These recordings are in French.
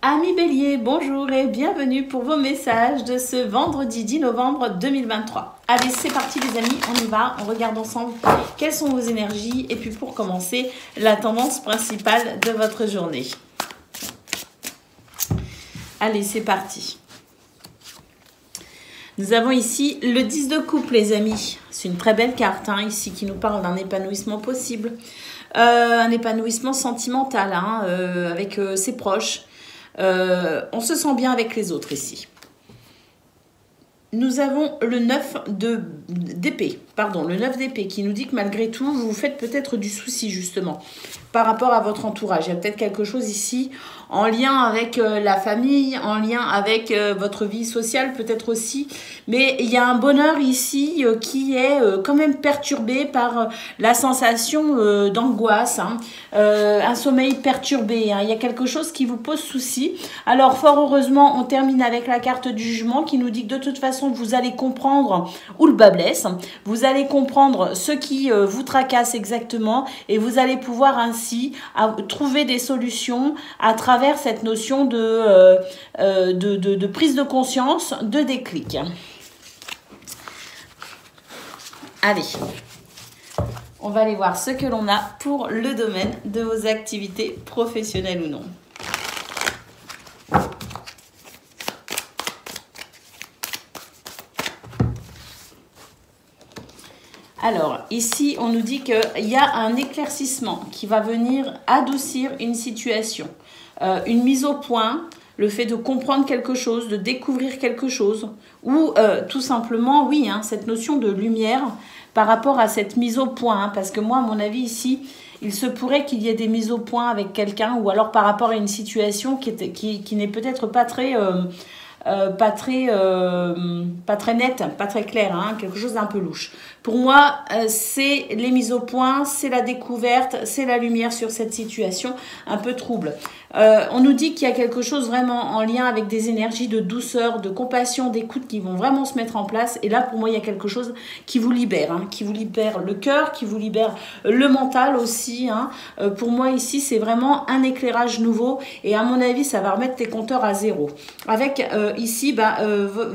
Amis Bélier, bonjour et bienvenue pour vos messages de ce vendredi 10 novembre 2023. Allez, c'est parti les amis, on y va, on regarde ensemble quelles sont vos énergies et puis pour commencer, la tendance principale de votre journée. Allez, c'est parti. Nous avons ici le 10 de coupe les amis. C'est une très belle carte ici qui nous parle d'un épanouissement possible. Un épanouissement sentimental avec ses proches. On se sent bien avec les autres ici. Nous avons le 9 d'épée, le 9 d'épée qui nous dit que malgré tout, vous vous faites peut-être du souci justement par rapport à votre entourage. Il y a peut-être quelque chose ici en lien avec la famille, en lien avec votre vie sociale peut-être aussi. Mais il y a un bonheur ici qui est quand même perturbé par la sensation d'angoisse, un sommeil perturbé. Il y a quelque chose qui vous pose souci. Alors fort heureusement, on termine avec la carte du jugement qui nous dit que de toute façon, vous allez comprendre où le bas blesse. Vous allez comprendre ce qui vous tracasse exactement et vous allez pouvoir ainsi trouver des solutions à travers cette notion de prise de conscience, de déclic. Allez, on va aller voir ce que l'on a pour le domaine de vos activités professionnelles ou non. Alors, ici, on nous dit qu'il y a un éclaircissement qui va venir adoucir une situation. Une mise au point, le fait de comprendre quelque chose, de découvrir quelque chose. Ou tout simplement, oui, cette notion de lumière par rapport à cette mise au point. Parce que moi, à mon avis, ici, il se pourrait qu'il y ait des mises au point avec quelqu'un ou alors par rapport à une situation qui n'est peut-être pas très... pas très nette, pas très claire, quelque chose d'un peu louche. Pour moi, c'est les mises au point, c'est la découverte, c'est la lumière sur cette situation un peu trouble. On nous dit qu'il y a quelque chose vraiment en lien avec des énergies de douceur, de compassion, d'écoute qui vont vraiment se mettre en place. Et là, pour moi, il y a quelque chose qui vous libère, qui vous libère le cœur, qui vous libère le mental aussi. Pour moi, ici, c'est vraiment un éclairage nouveau. Et à mon avis, ça va remettre tes compteurs à zéro. Avec ici,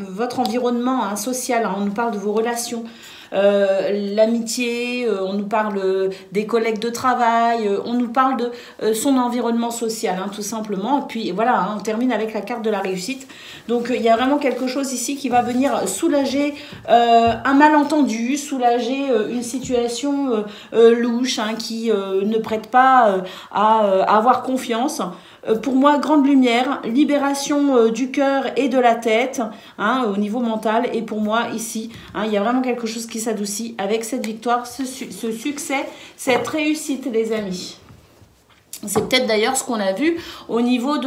votre environnement social, on nous parle de vos relations. L'amitié, on nous parle des collègues de travail, on nous parle de son environnement social, tout simplement. Et puis voilà, on termine avec la carte de la réussite. Donc il y a vraiment quelque chose ici qui va venir soulager un malentendu, soulager une situation louche qui ne prête pas à avoir confiance. Pour moi, grande lumière, libération du cœur et de la tête au niveau mental. Et pour moi, ici, il y a vraiment quelque chose qui s'adoucit avec cette victoire, ce succès, cette réussite, les amis. C'est peut-être d'ailleurs ce qu'on a vu au niveau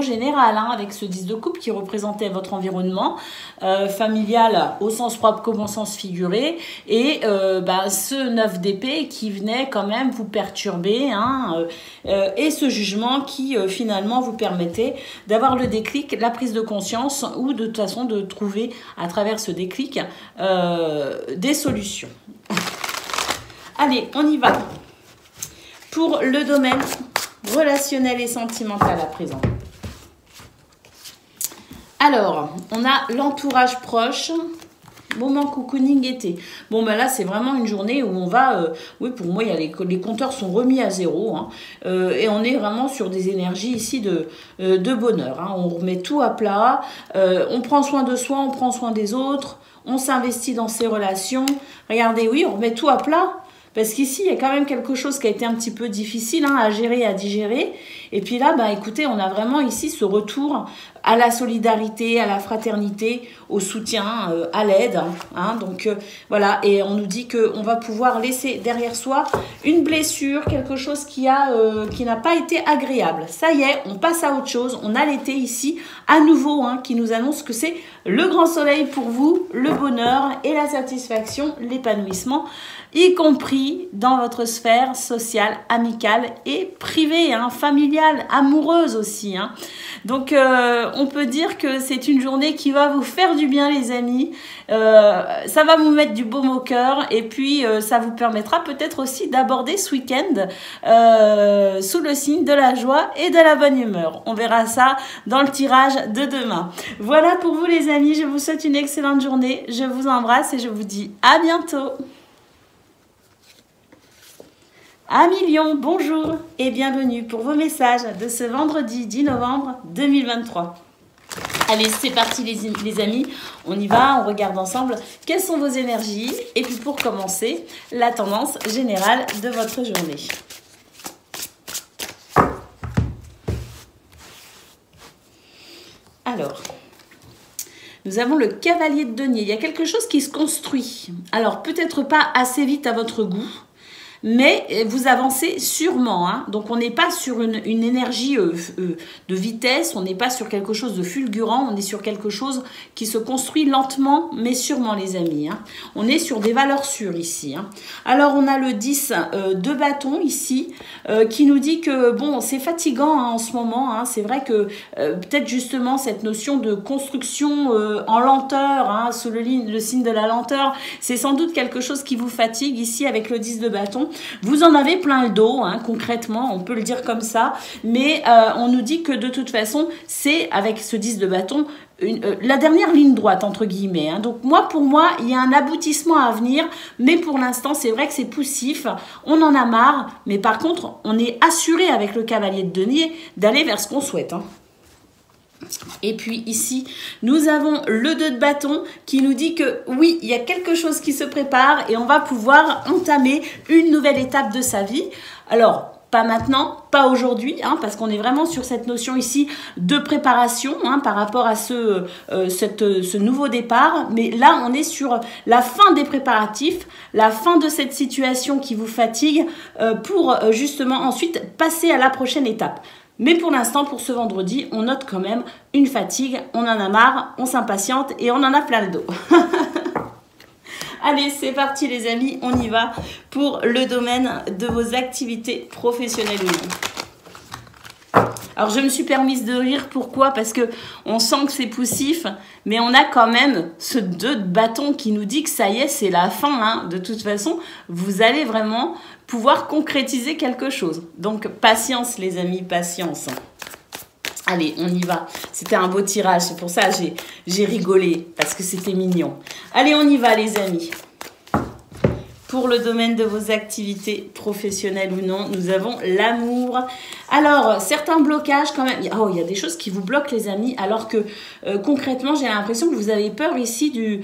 général, avec ce 10 de coupe qui représentait votre environnement familial au sens propre comme au sens figuré, et ce 9 d'épée qui venait quand même vous perturber, et ce jugement qui finalement vous permettait d'avoir le déclic, la prise de conscience, ou de toute façon de trouver à travers ce déclic des solutions. Allez, on y va. Pour le domaine relationnel et sentimental à présent. Alors, on a l'entourage proche, moment cocooning été. Bon, là, c'est vraiment une journée où on va... oui, pour moi, les compteurs sont remis à zéro. Et on est vraiment sur des énergies ici de bonheur. On remet tout à plat. On prend soin de soi, on prend soin des autres. On s'investit dans ses relations. Regardez, oui, on remet tout à plat. Parce qu'ici, il y a quand même quelque chose qui a été un petit peu difficile à gérer, à digérer. Et puis là, écoutez, on a vraiment ici ce retour à la solidarité, à la fraternité, au soutien, à l'aide. Donc voilà, et on nous dit qu'on va pouvoir laisser derrière soi une blessure, quelque chose qui n'a pas été agréable. Ça y est, on passe à autre chose. On a l'été ici, à nouveau, qui nous annonce que c'est le grand soleil pour vous, le bonheur et la satisfaction, l'épanouissement, y compris dans votre sphère sociale, amicale et privée, familiale, amoureuse aussi. Donc, on peut dire que c'est une journée qui va vous faire du bien, les amis. Ça va vous mettre du baume au cœur et puis ça vous permettra peut-être aussi d'aborder ce week-end sous le signe de la joie et de la bonne humeur. On verra ça dans le tirage de demain. Voilà pour vous, les amis. Je vous souhaite une excellente journée. Je vous embrasse et je vous dis à bientôt. Amis Lion, bonjour et bienvenue pour vos messages de ce vendredi 10 novembre 2023. Allez, c'est parti les amis, on y va, on regarde ensemble quelles sont vos énergies et puis pour commencer, la tendance générale de votre journée. Alors, nous avons le cavalier de denier, il y a quelque chose qui se construit. Alors, peut-être pas assez vite à votre goût, mais vous avancez sûrement, hein. Donc on n'est pas sur une énergie de vitesse, on n'est pas sur quelque chose de fulgurant, on est sur quelque chose qui se construit lentement mais sûrement, les amis, hein. On est sur des valeurs sûres ici, hein. Alors on a le 10 de bâton ici qui nous dit que bon, c'est fatigant, hein, en ce moment, hein. C'est vrai que peut-être justement cette notion de construction en lenteur, hein, sous le signe de la lenteur, c'est sans doute quelque chose qui vous fatigue ici avec le 10 de bâton. Vous en avez plein le dos, hein, concrètement, on peut le dire comme ça, mais on nous dit que de toute façon, c'est avec ce 10 de bâton, la dernière ligne droite, entre guillemets, hein. Donc pour moi, il y a un aboutissement à venir, mais pour l'instant, c'est vrai que c'est poussif, on en a marre, mais par contre, on est assuré avec le cavalier de denier d'aller vers ce qu'on souhaite, hein. Et puis ici, nous avons le 2 de bâton qui nous dit que oui, il y a quelque chose qui se prépare et on va pouvoir entamer une nouvelle étape de sa vie. Alors, pas maintenant, pas aujourd'hui, hein, parce qu'on est vraiment sur cette notion ici de préparation, hein, par rapport à ce nouveau départ. Mais là, on est sur la fin des préparatifs, la fin de cette situation qui vous fatigue pour justement ensuite passer à la prochaine étape. Mais pour l'instant, pour ce vendredi, on note quand même une fatigue, on en a marre, on s'impatiente et on en a plein le dos. Allez, c'est parti les amis, on y va pour le domaine de vos activités professionnelles ou non. Alors, je me suis permise de rire, pourquoi? Parce que on sent que c'est poussif, mais on a quand même ce 2 de bâton qui nous dit que ça y est, c'est la fin, hein. De toute façon, vous allez vraiment pouvoir concrétiser quelque chose. Donc, patience les amis, patience. Allez, on y va. C'était un beau tirage, c'est pour ça que j'ai rigolé, parce que c'était mignon. Allez, on y va les amis. Pour le domaine de vos activités professionnelles ou non, nous avons l'amour. Alors, certains blocages quand même. Oh, il y a des choses qui vous bloquent les amis, alors que concrètement, j'ai l'impression que vous avez peur ici de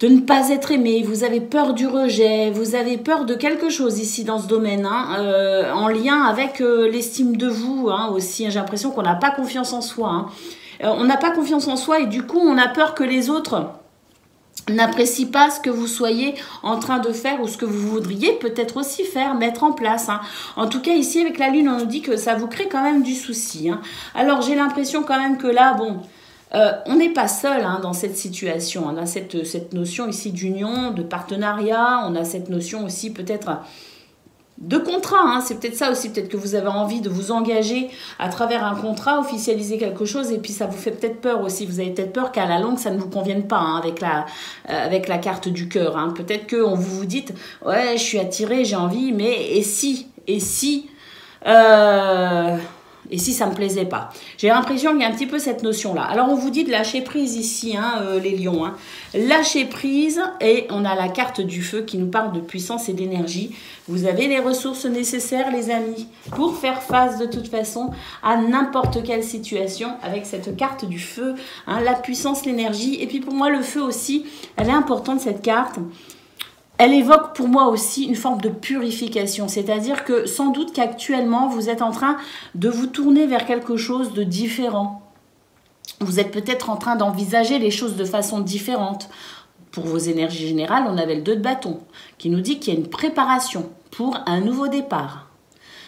ne pas être aimé, vous avez peur du rejet, vous avez peur de quelque chose ici dans ce domaine, hein, en lien avec l'estime de vous, hein, aussi. J'ai l'impression qu'on n'a pas confiance en soi, hein. On n'a pas confiance en soi et du coup, on a peur que les autres n'apprécie pas ce que vous soyez en train de faire ou ce que vous voudriez peut-être aussi faire, mettre en place, hein. En tout cas, ici, avec la Lune, on nous dit que ça vous crée quand même du souci, hein. Alors, j'ai l'impression quand même que là, bon, on n'est pas seul, hein, dans cette situation. On a cette notion ici d'union, de partenariat, on a cette notion aussi peut-être de contrat, hein. C'est peut-être ça aussi, peut-être que vous avez envie de vous engager à travers un contrat, officialiser quelque chose et puis ça vous fait peut-être peur aussi. Vous avez peut-être peur qu'à la longue ça ne vous convienne pas, hein, avec la carte du cœur, hein. Peut-être que vous dites ouais, je suis attirée, j'ai envie, mais et si ça me plaisait pas? J'ai l'impression qu'il y a un petit peu cette notion-là. Alors, on vous dit de lâcher prise ici, hein, les lions, hein. Lâcher prise, et on a la carte du feu qui nous parle de puissance et d'énergie. Vous avez les ressources nécessaires, les amis, pour faire face de toute façon à n'importe quelle situation avec cette carte du feu, hein, la puissance, l'énergie. Et puis pour moi, le feu aussi, elle est importante, cette carte. Elle évoque pour moi aussi une forme de purification, c'est-à-dire que sans doute qu'actuellement, vous êtes en train de vous tourner vers quelque chose de différent. Vous êtes peut-être en train d'envisager les choses de façon différente. Pour vos énergies générales, on avait le 2 de bâton qui nous dit qu'il y a une préparation pour un nouveau départ.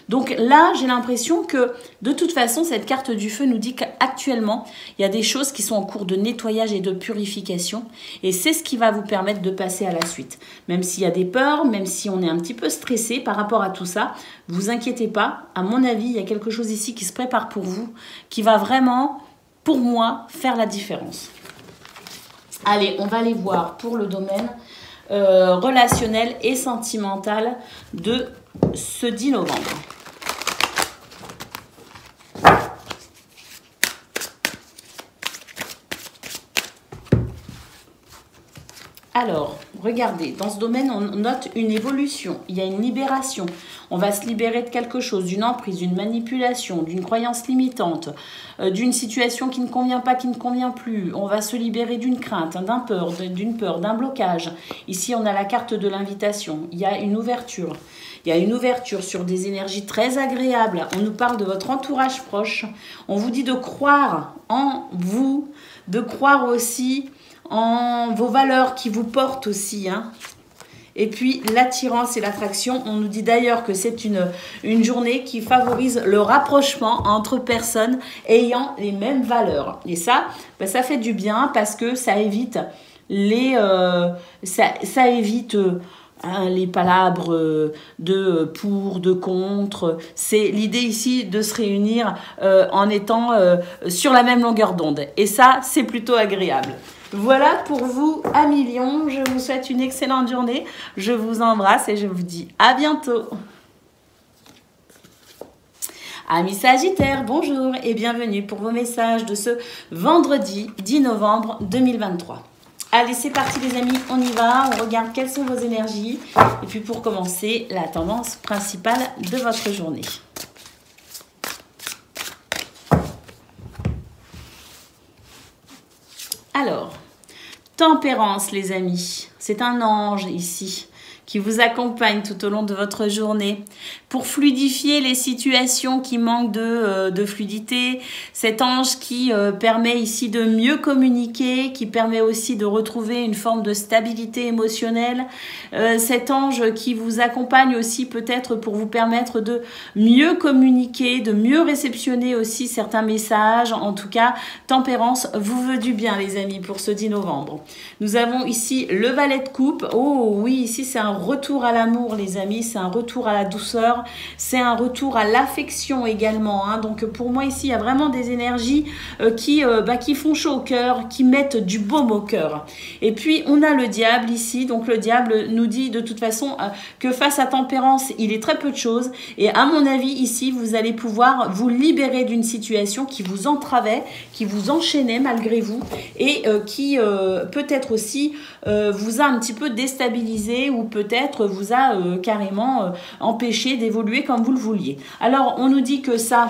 Donc là, j'ai l'impression que de toute façon, cette carte du feu nous dit qu'actuellement, il y a des choses qui sont en cours de nettoyage et de purification. Et c'est ce qui va vous permettre de passer à la suite. Même s'il y a des peurs, même si on est un petit peu stressé par rapport à tout ça, vous inquiétez pas. À mon avis, il y a quelque chose ici qui se prépare pour vous, qui va vraiment pour moi, faire la différence. Allez, on va aller voir pour le domaine relationnel et sentimental de ce 10 novembre. Alors, regardez, dans ce domaine, on note une évolution, il y a une libération. On va se libérer de quelque chose, d'une emprise, d'une manipulation, d'une croyance limitante, d'une situation qui ne convient pas, qui ne convient plus. On va se libérer d'une crainte, d'une peur, d'un blocage. Ici, on a la carte de l'invitation. Il y a une ouverture. Il y a une ouverture sur des énergies très agréables. On nous parle de votre entourage proche. On vous dit de croire en vous, de croire aussi en vos valeurs qui vous portent aussi, hein. Et puis l'attirance et l'attraction, on nous dit d'ailleurs que c'est une journée qui favorise le rapprochement entre personnes ayant les mêmes valeurs. Et ça, ben, ça fait du bien parce que ça évite les palabres de pour, de contre. C'est l'idée ici de se réunir en étant sur la même longueur d'onde. Et ça, c'est plutôt agréable. Voilà pour vous, amis Lions. Je vous souhaite une excellente journée. Je vous embrasse et je vous dis à bientôt. Amis Sagittaires, bonjour et bienvenue pour vos messages de ce vendredi 10 novembre 2023. Allez, c'est parti les amis, on y va. On regarde quelles sont vos énergies. Et puis pour commencer, la tendance principale de votre journée. Alors, Tempérance, les amis, c'est un ange ici qui vous accompagne tout au long de votre journée pour fluidifier les situations qui manquent de fluidité. Cet ange qui permet ici de mieux communiquer, qui permet aussi de retrouver une forme de stabilité émotionnelle. Cet ange qui vous accompagne aussi peut-être pour vous permettre de mieux communiquer, de mieux réceptionner aussi certains messages. En tout cas, Tempérance vous veut du bien, les amis, pour ce 10 novembre. Nous avons ici le valet de coupe. Oh oui, ici c'est un retour à l'amour, les amis, c'est un retour à la douceur, c'est un retour à l'affection également, hein. Donc pour moi ici, il y a vraiment des énergies qui font chaud au cœur, qui mettent du baume au cœur. Et puis on a le diable ici, donc le diable nous dit de toute façon que face à Tempérance, il est très peu de choses. Et à mon avis ici, vous allez pouvoir vous libérer d'une situation qui vous entravait, qui vous enchaînait malgré vous et qui peut-être aussi vous a un petit peu déstabilisé ou peut-être vous a carrément empêché d'évoluer comme vous le vouliez. Alors, on nous dit que ça,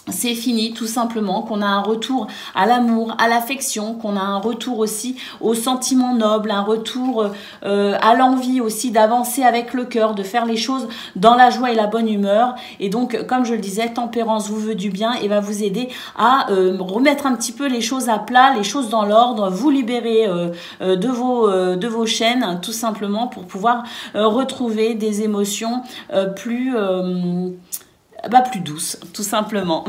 c'est fini tout simplement, qu'on a un retour à l'amour, à l'affection, qu'on a un retour aussi au sentiment noble, un retour à l'envie aussi d'avancer avec le cœur, de faire les choses dans la joie et la bonne humeur. Et donc, comme je le disais, Tempérance vous veut du bien et va vous aider à remettre un petit peu les choses à plat, les choses dans l'ordre, vous libérer de vos chaînes, tout simplement pour pouvoir retrouver des émotions plus douce, tout simplement.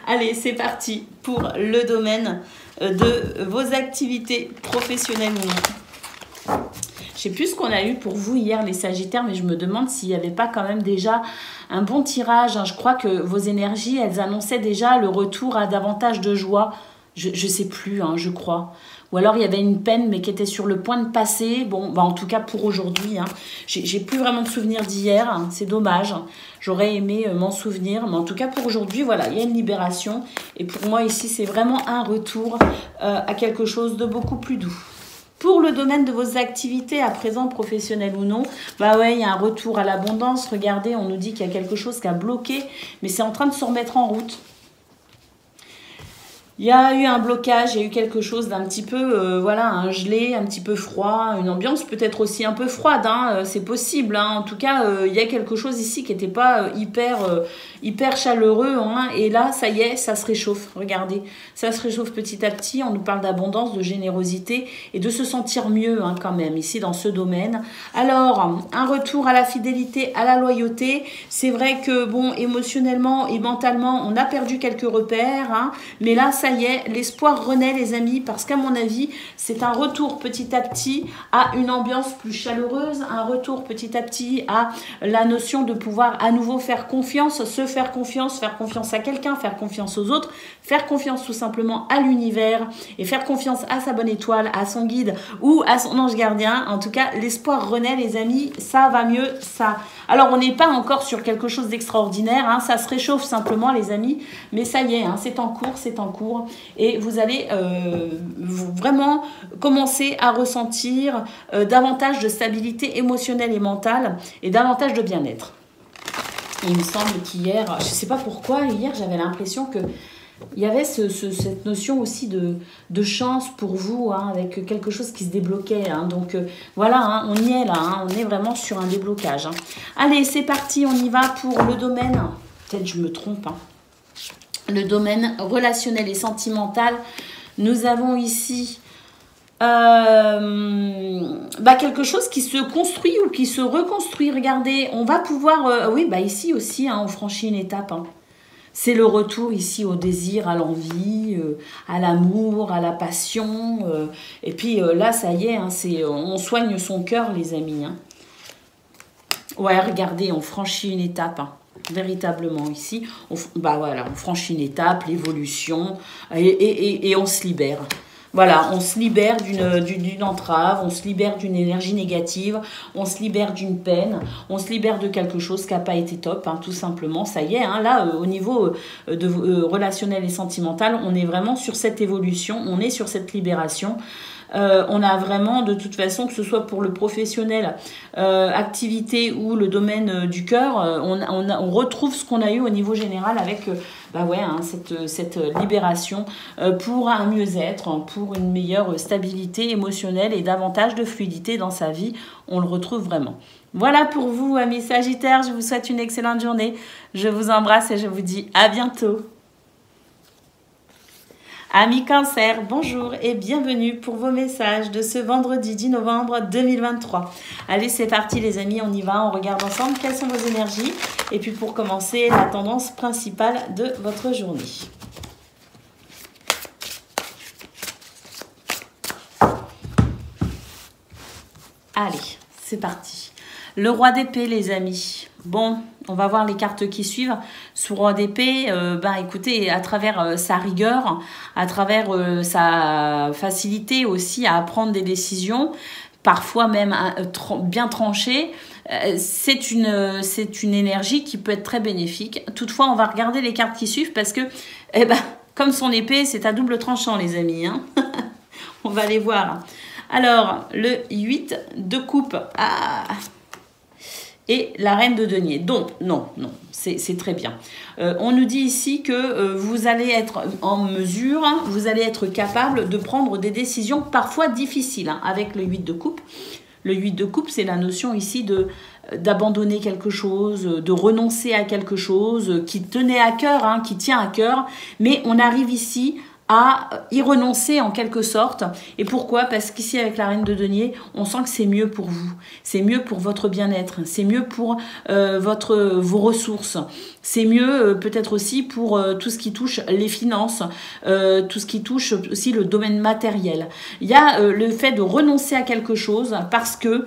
Allez, c'est parti pour le domaine de vos activités professionnelles ou non. Je sais plus ce qu'on a eu pour vous hier, les Sagittaires, mais je me demande s'il n'y avait pas quand même déjà un bon tirage. Je crois que vos énergies, elles annonçaient déjà le retour à davantage de joie. Je sais plus, hein, je crois. Ou alors il y avait une peine mais qui était sur le point de passer. Bon, bah en tout cas pour aujourd'hui, hein. J'ai plus vraiment de souvenirs d'hier, hein. C'est dommage. J'aurais aimé m'en souvenir, mais en tout cas pour aujourd'hui, voilà, il y a une libération. Et pour moi ici, c'est vraiment un retour à quelque chose de beaucoup plus doux. Pour le domaine de vos activités, à présent, professionnelles ou non, bah ouais, il y a un retour à l'abondance. Regardez, on nous dit qu'il y a quelque chose qui a bloqué, mais c'est en train de se remettre en route. Il y a eu un blocage, il y a eu quelque chose d'un petit peu, voilà, un gelé, un petit peu froid, une ambiance peut-être aussi un peu froide, hein, c'est possible. Hein. En tout cas, il y a quelque chose ici qui n'était pas hyper chaleureux. Hein, et là, ça y est, ça se réchauffe. Regardez, ça se réchauffe petit à petit. On nous parle d'abondance, de générosité et de se sentir mieux hein, quand même ici dans ce domaine. Alors, un retour à la fidélité, à la loyauté. C'est vrai que, bon, émotionnellement et mentalement, on a perdu quelques repères. Hein, mais là, ça y est, l'espoir renaît les amis, parce qu'à mon avis, c'est un retour petit à petit à une ambiance plus chaleureuse, un retour petit à petit à la notion de pouvoir à nouveau faire confiance, se faire confiance à quelqu'un, faire confiance aux autres, faire confiance tout simplement à l'univers et faire confiance à sa bonne étoile, à son guide ou à son ange gardien. En tout cas, l'espoir renaît, les amis, ça va mieux, ça. Alors, on n'est pas encore sur quelque chose d'extraordinaire, hein, ça se réchauffe simplement, les amis, mais ça y est, hein, c'est en cours, et vous allez vraiment commencer à ressentir davantage de stabilité émotionnelle et mentale et davantage de bien-être. Il me semble qu'hier, je ne sais pas pourquoi, hier j'avais l'impression que il y avait cette notion aussi de chance pour vous, hein, avec quelque chose qui se débloquait. Hein. Donc voilà, hein, on y est là, hein, on est vraiment sur un déblocage. Hein. Allez, c'est parti, on y va pour le domaine, peut-être je me trompe, hein. Le domaine relationnel et sentimental. Nous avons ici quelque chose qui se construit ou qui se reconstruit. Regardez, on va pouvoir... oui, ici aussi, hein, on franchit une étape, hein. C'est le retour ici au désir, à l'envie, à l'amour, à la passion. Et puis là, ça y est, hein, on soigne son cœur, les amis. Hein. Ouais, regardez, on franchit une étape, hein, véritablement ici. On franchit une étape, l'évolution, et on se libère. Voilà, on se libère d'une entrave, on se libère d'une énergie négative, on se libère d'une peine, on se libère de quelque chose qui n'a pas été top, hein, tout simplement. Ça y est, hein, là, au niveau relationnel et sentimental, on est vraiment sur cette évolution, on est sur cette libération. On a vraiment, de toute façon, que ce soit pour le professionnel, activité ou le domaine du cœur, on retrouve ce qu'on a eu au niveau général avec cette libération pour un mieux-être, pour une meilleure stabilité émotionnelle et davantage de fluidité dans sa vie. On le retrouve vraiment. Voilà pour vous, amis Sagittaires. Je vous souhaite une excellente journée. Je vous embrasse et je vous dis à bientôt. Amis Cancer, bonjour et bienvenue pour vos messages de ce vendredi 10 novembre 2023. Allez, c'est parti les amis, on y va, on regarde ensemble quelles sont vos énergies. Et puis pour commencer, la tendance principale de votre journée. Allez, c'est parti. Le roi d'épée, les amis. Bon, on va voir les cartes qui suivent. Sous roi d'épée, écoutez, à travers sa rigueur, à travers sa facilité aussi à prendre des décisions, parfois même bien tranchées, c'est une énergie qui peut être très bénéfique. Toutefois, on va regarder les cartes qui suivent parce que, comme son épée, c'est à double tranchant, les amis. Hein. On va les voir. Alors, le 8 de coupe. Et la reine de denier. Donc, non, c'est très bien. On nous dit ici que vous allez être en mesure, hein, vous allez être capable de prendre des décisions parfois difficiles, hein, avec le 8 de coupe. Le 8 de coupe, c'est la notion ici d'abandonner quelque chose, de renoncer à quelque chose qui tenait à cœur, hein, qui tient à cœur. Mais on arrive ici à y renoncer en quelque sorte. Et pourquoi? Parce qu'ici, avec la reine de denier, on sent que c'est mieux pour vous. C'est mieux pour votre bien-être. C'est mieux pour vos ressources. C'est mieux peut-être aussi pour tout ce qui touche les finances, tout ce qui touche aussi le domaine matériel. Il y a le fait de renoncer à quelque chose parce que,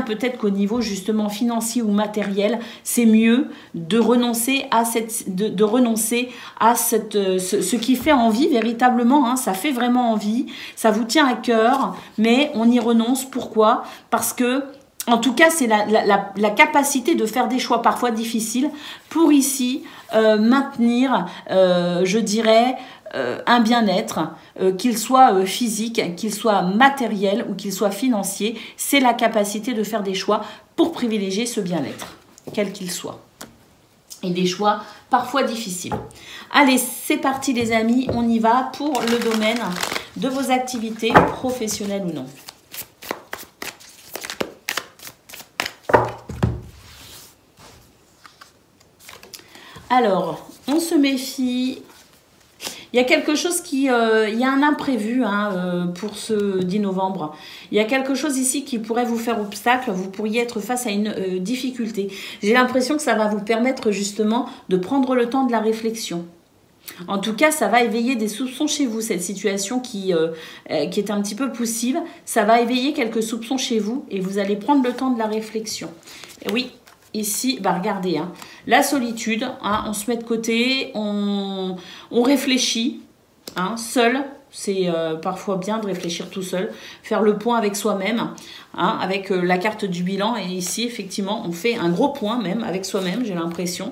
peut-être qu'au niveau justement financier ou matériel, c'est mieux de renoncer à ce qui fait envie véritablement. Hein, ça fait vraiment envie, ça vous tient à cœur, mais on y renonce. Pourquoi? Parce que en tout cas, c'est la capacité de faire des choix parfois difficiles pour ici maintenir, je dirais, un bien-être, qu'il soit physique, qu'il soit matériel ou qu'il soit financier. C'est la capacité de faire des choix pour privilégier ce bien-être, quel qu'il soit. Et des choix parfois difficiles. Allez, c'est parti les amis, on y va pour le domaine de vos activités professionnelles ou non. Alors, on se méfie. Il y a quelque chose il y a un imprévu pour ce 10 novembre. Il y a quelque chose ici qui pourrait vous faire obstacle. Vous pourriez être face à une difficulté. J'ai l'impression que ça va vous permettre justement de prendre le temps de la réflexion. En tout cas, ça va éveiller des soupçons chez vous, cette situation qui est un petit peu poussive. Ça va éveiller quelques soupçons chez vous et vous allez prendre le temps de la réflexion. Et oui. ici, bah regardez, hein, la solitude, hein, on se met de côté, on réfléchit, hein, seul. C'est parfois bien de réfléchir tout seul, faire le point avec soi-même, hein, avec la carte du bilan. Et ici, effectivement, on fait un gros point même avec soi-même, j'ai l'impression.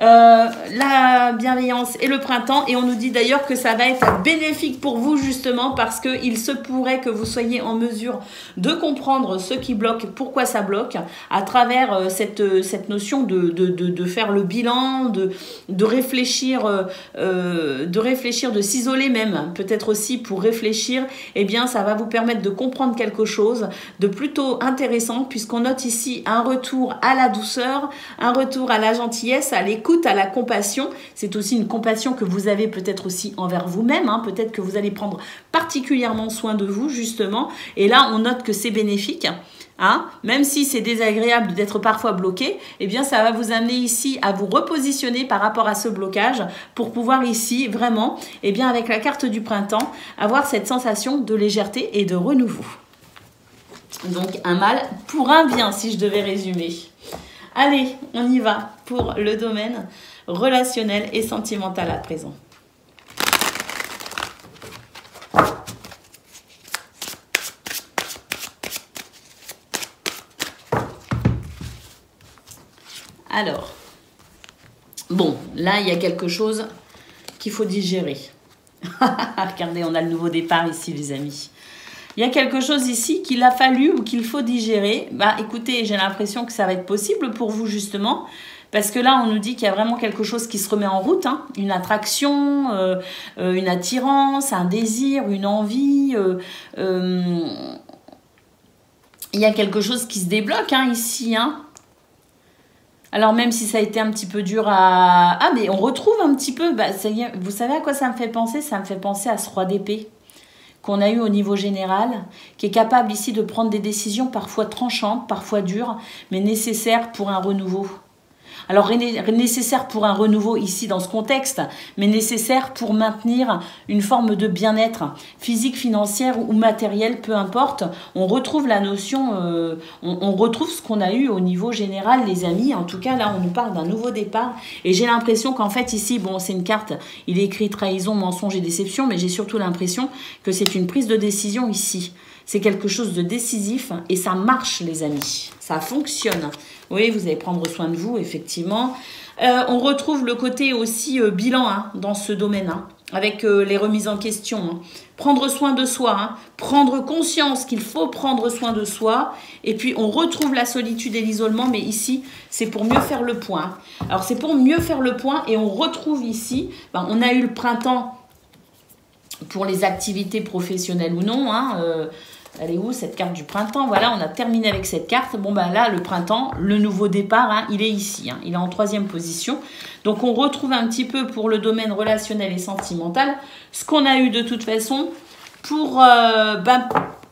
La bienveillance et le printemps, et on nous dit d'ailleurs que ça va être bénéfique pour vous justement parce que il se pourrait que vous soyez en mesure de comprendre ce qui bloque, pourquoi ça bloque, à travers cette notion de faire le bilan, de réfléchir, de s'isoler même, peut-être aussi pour réfléchir. Eh bien ça va vous permettre de comprendre quelque chose de plutôt intéressant, puisqu'on note ici un retour à la douceur, un retour à la gentillesse, à l'écoute, à la compassion. C'est aussi une compassion que vous avez peut-être aussi envers vous-même, hein. Peut-être que vous allez prendre particulièrement soin de vous justement, et là on note que c'est bénéfique, hein. Même si c'est désagréable d'être parfois bloqué, eh bien ça va vous amener ici à vous repositionner par rapport à ce blocage pour pouvoir ici vraiment, eh bien avec la carte du printemps, avoir cette sensation de légèreté et de renouveau. Donc un mal pour un bien, si je devais résumer. Allez, on y va pour le domaine relationnel et sentimental à présent. Alors, bon, là, il y a quelque chose qu'il faut digérer. Regardez, on a le nouveau départ ici, les amis. Il y a quelque chose ici qu'il a fallu ou qu'il faut digérer. Bah, écoutez, j'ai l'impression que ça va être possible pour vous, justement. Parce que là, on nous dit qu'il y a vraiment quelque chose qui se remet en route. Hein. Une attraction, une attirance, un désir, une envie. Il y a quelque chose qui se débloque hein, ici. Hein. Alors, même si ça a été un petit peu dur à... Ah, mais on retrouve un petit peu... Bah, ça y est, vous savez à quoi ça me fait penser? Ça me fait penser à ce roi d'épée qu'on a eu au niveau général, qui est capable ici de prendre des décisions parfois tranchantes, parfois dures, mais nécessaires pour un renouveau. Alors, nécessaire pour un renouveau ici dans ce contexte, mais nécessaire pour maintenir une forme de bien-être physique, financière ou matériel, peu importe. On retrouve la notion, on retrouve ce qu'on a eu au niveau général, les amis. En tout cas, là, on nous parle d'un nouveau départ. Et j'ai l'impression qu'en fait, ici, bon, c'est une carte, il est écrit trahison, mensonge et déception, mais j'ai surtout l'impression que c'est une prise de décision ici. C'est quelque chose de décisif et ça marche, les amis. Ça fonctionne. Oui, vous allez prendre soin de vous, effectivement. On retrouve le côté aussi bilan hein, dans ce domaine, hein, avec les remises en question. Hein. Prendre soin de soi, hein, prendre conscience qu'il faut prendre soin de soi. Et puis, on retrouve la solitude et l'isolement, mais ici, c'est pour mieux faire le point. Alors, c'est pour mieux faire le point et on retrouve ici, ben, on a eu le printemps pour les activités professionnelles ou non, hein, elle est où cette carte du printemps? Voilà, on a terminé avec cette carte. Bon, ben là, le printemps, le nouveau départ, hein, il est ici. Hein, il est en 3e position. Donc, on retrouve un petit peu pour le domaine relationnel et sentimental ce qu'on a eu de toute façon pour,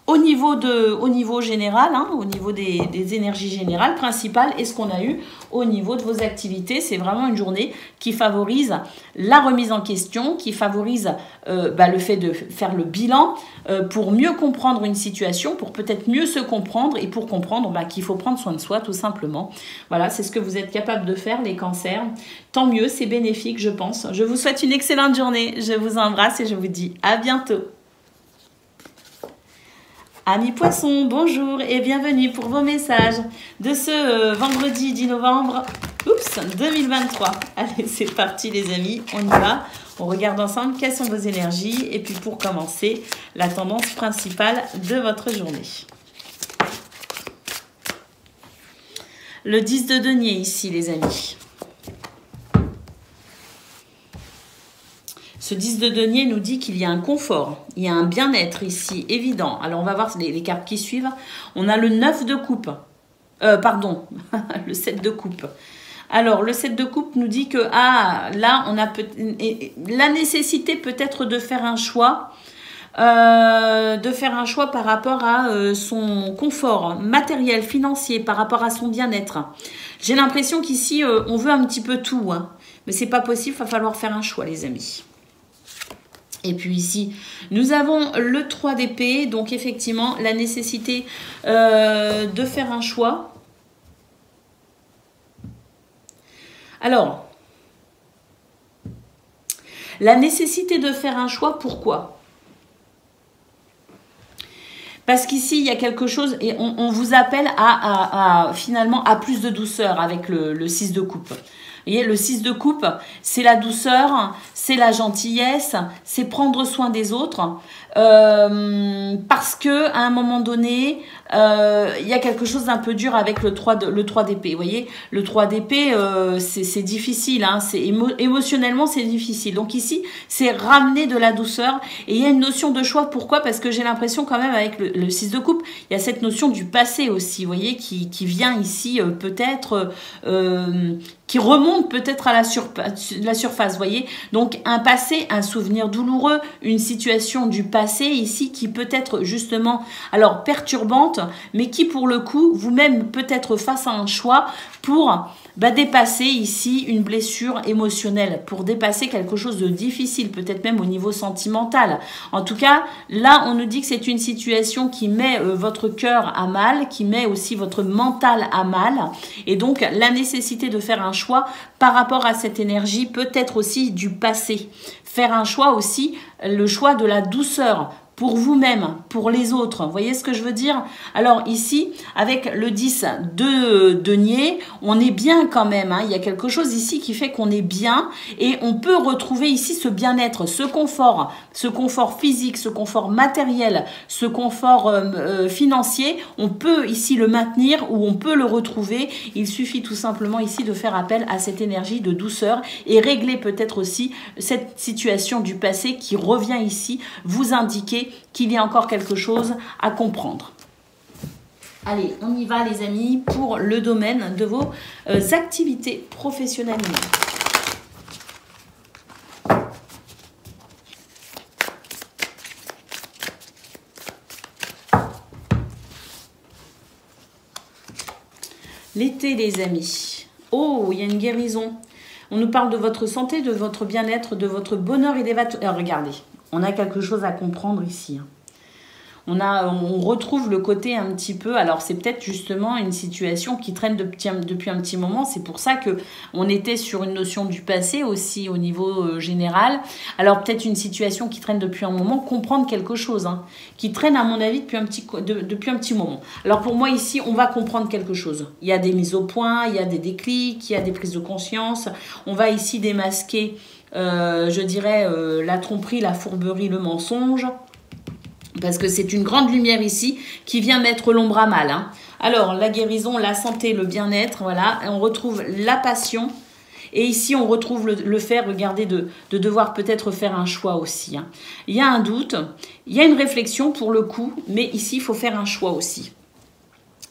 au niveau général, hein, au niveau des énergies générales principales et ce qu'on a eu au niveau de vos activités. C'est vraiment une journée qui favorise la remise en question, qui favorise le fait de faire le bilan pour mieux comprendre une situation, pour peut-être mieux se comprendre et pour comprendre qu'il faut prendre soin de soi tout simplement. Voilà, c'est ce que vous êtes capable de faire les cancers. Tant mieux, c'est bénéfique je pense. Je vous souhaite une excellente journée. Je vous embrasse et je vous dis à bientôt. Amis poissons, bonjour et bienvenue pour vos messages de ce vendredi 10 novembre 2023. Allez, c'est parti les amis, on y va. On regarde ensemble quelles sont vos énergies et puis pour commencer, la tendance principale de votre journée. Le 10 de denier ici les amis. Ce 10 de denier nous dit qu'il y a un confort, il y a un bien-être ici, évident. Alors, on va voir les cartes qui suivent. On a le 9 de coupe. Le 7 de coupe. Alors, le 7 de coupe nous dit que, là, on a la nécessité peut-être de faire un choix. Par rapport à son confort matériel, financier, par rapport à son bien-être. J'ai l'impression qu'ici, on veut un petit peu tout. Hein. Mais c'est pas possible, il va falloir faire un choix, les amis. Et puis ici, nous avons le 3 d'épée, donc effectivement, la nécessité de faire un choix. Alors, la nécessité de faire un choix, pourquoi? Parce qu'ici, il y a quelque chose, et on vous appelle finalement à plus de douceur avec le 6 de coupe. Vous voyez, le 6 de coupe, c'est la douceur, c'est la gentillesse, c'est prendre soin des autres. Parce que à un moment donné, il y a quelque chose d'un peu dur avec le 3 d'épée. Vous voyez, le 3 d'épée, c'est difficile, hein, émotionnellement, c'est difficile. Donc ici, c'est ramener de la douceur. Et il y a une notion de choix. Pourquoi? Parce que j'ai l'impression quand même avec le 6 de coupe, il y a cette notion du passé aussi, vous voyez, qui vient ici peut-être... qui remonte peut-être à la surface, vous voyez. Donc, un passé, un souvenir douloureux, une situation du passé ici qui peut être justement, alors perturbante, mais qui pour le coup, vous-même peut être face à un choix pour dépasser ici une blessure émotionnelle, pour dépasser quelque chose de difficile, peut-être même au niveau sentimental. En tout cas, là, on nous dit que c'est une situation qui met votre cœur à mal, qui met aussi votre mental à mal, et donc la nécessité de faire un choix par rapport à cette énergie, peut-être aussi du passé. Faire un choix aussi, le choix de la douceur, pour vous-même, pour les autres. Vous voyez ce que je veux dire? Alors ici, avec le 10 de denier, on est bien quand même. Hein. Il y a quelque chose ici qui fait qu'on est bien et on peut retrouver ici ce bien-être, ce confort physique, ce confort matériel, ce confort financier. On peut ici le maintenir ou on peut le retrouver. Il suffit tout simplement ici de faire appel à cette énergie de douceur et régler peut-être aussi cette situation du passé qui revient ici vous indiquer qu'il y a encore quelque chose à comprendre. Allez, on y va les amis pour le domaine de vos activités professionnelles. L'été les amis. Oh, il y a une guérison. On nous parle de votre santé, de votre bien-être, de votre bonheur et des votre... Alors, regardez. On a quelque chose à comprendre ici. On retrouve le côté un petit peu... Alors, c'est peut-être justement une situation qui traîne depuis un petit moment. C'est pour ça qu'on était sur une notion du passé aussi au niveau général. Alors, peut-être une situation qui traîne depuis un moment. Comprendre quelque chose, hein, qui traîne, à mon avis, depuis un petit moment. Alors, pour moi, ici, on va comprendre quelque chose. Il y a des mises au point, il y a des déclics, il y a des prises de conscience. On va ici démasquer... je dirais la tromperie, la fourberie, le mensonge, parce que c'est une grande lumière ici qui vient mettre l'ombre à mal. Hein. Alors, la guérison, la santé, le bien-être, voilà, et on retrouve la passion, et ici on retrouve le fait, regardez, de devoir peut-être faire un choix aussi. Hein. Il y a un doute, il y a une réflexion pour le coup, mais ici il faut faire un choix aussi.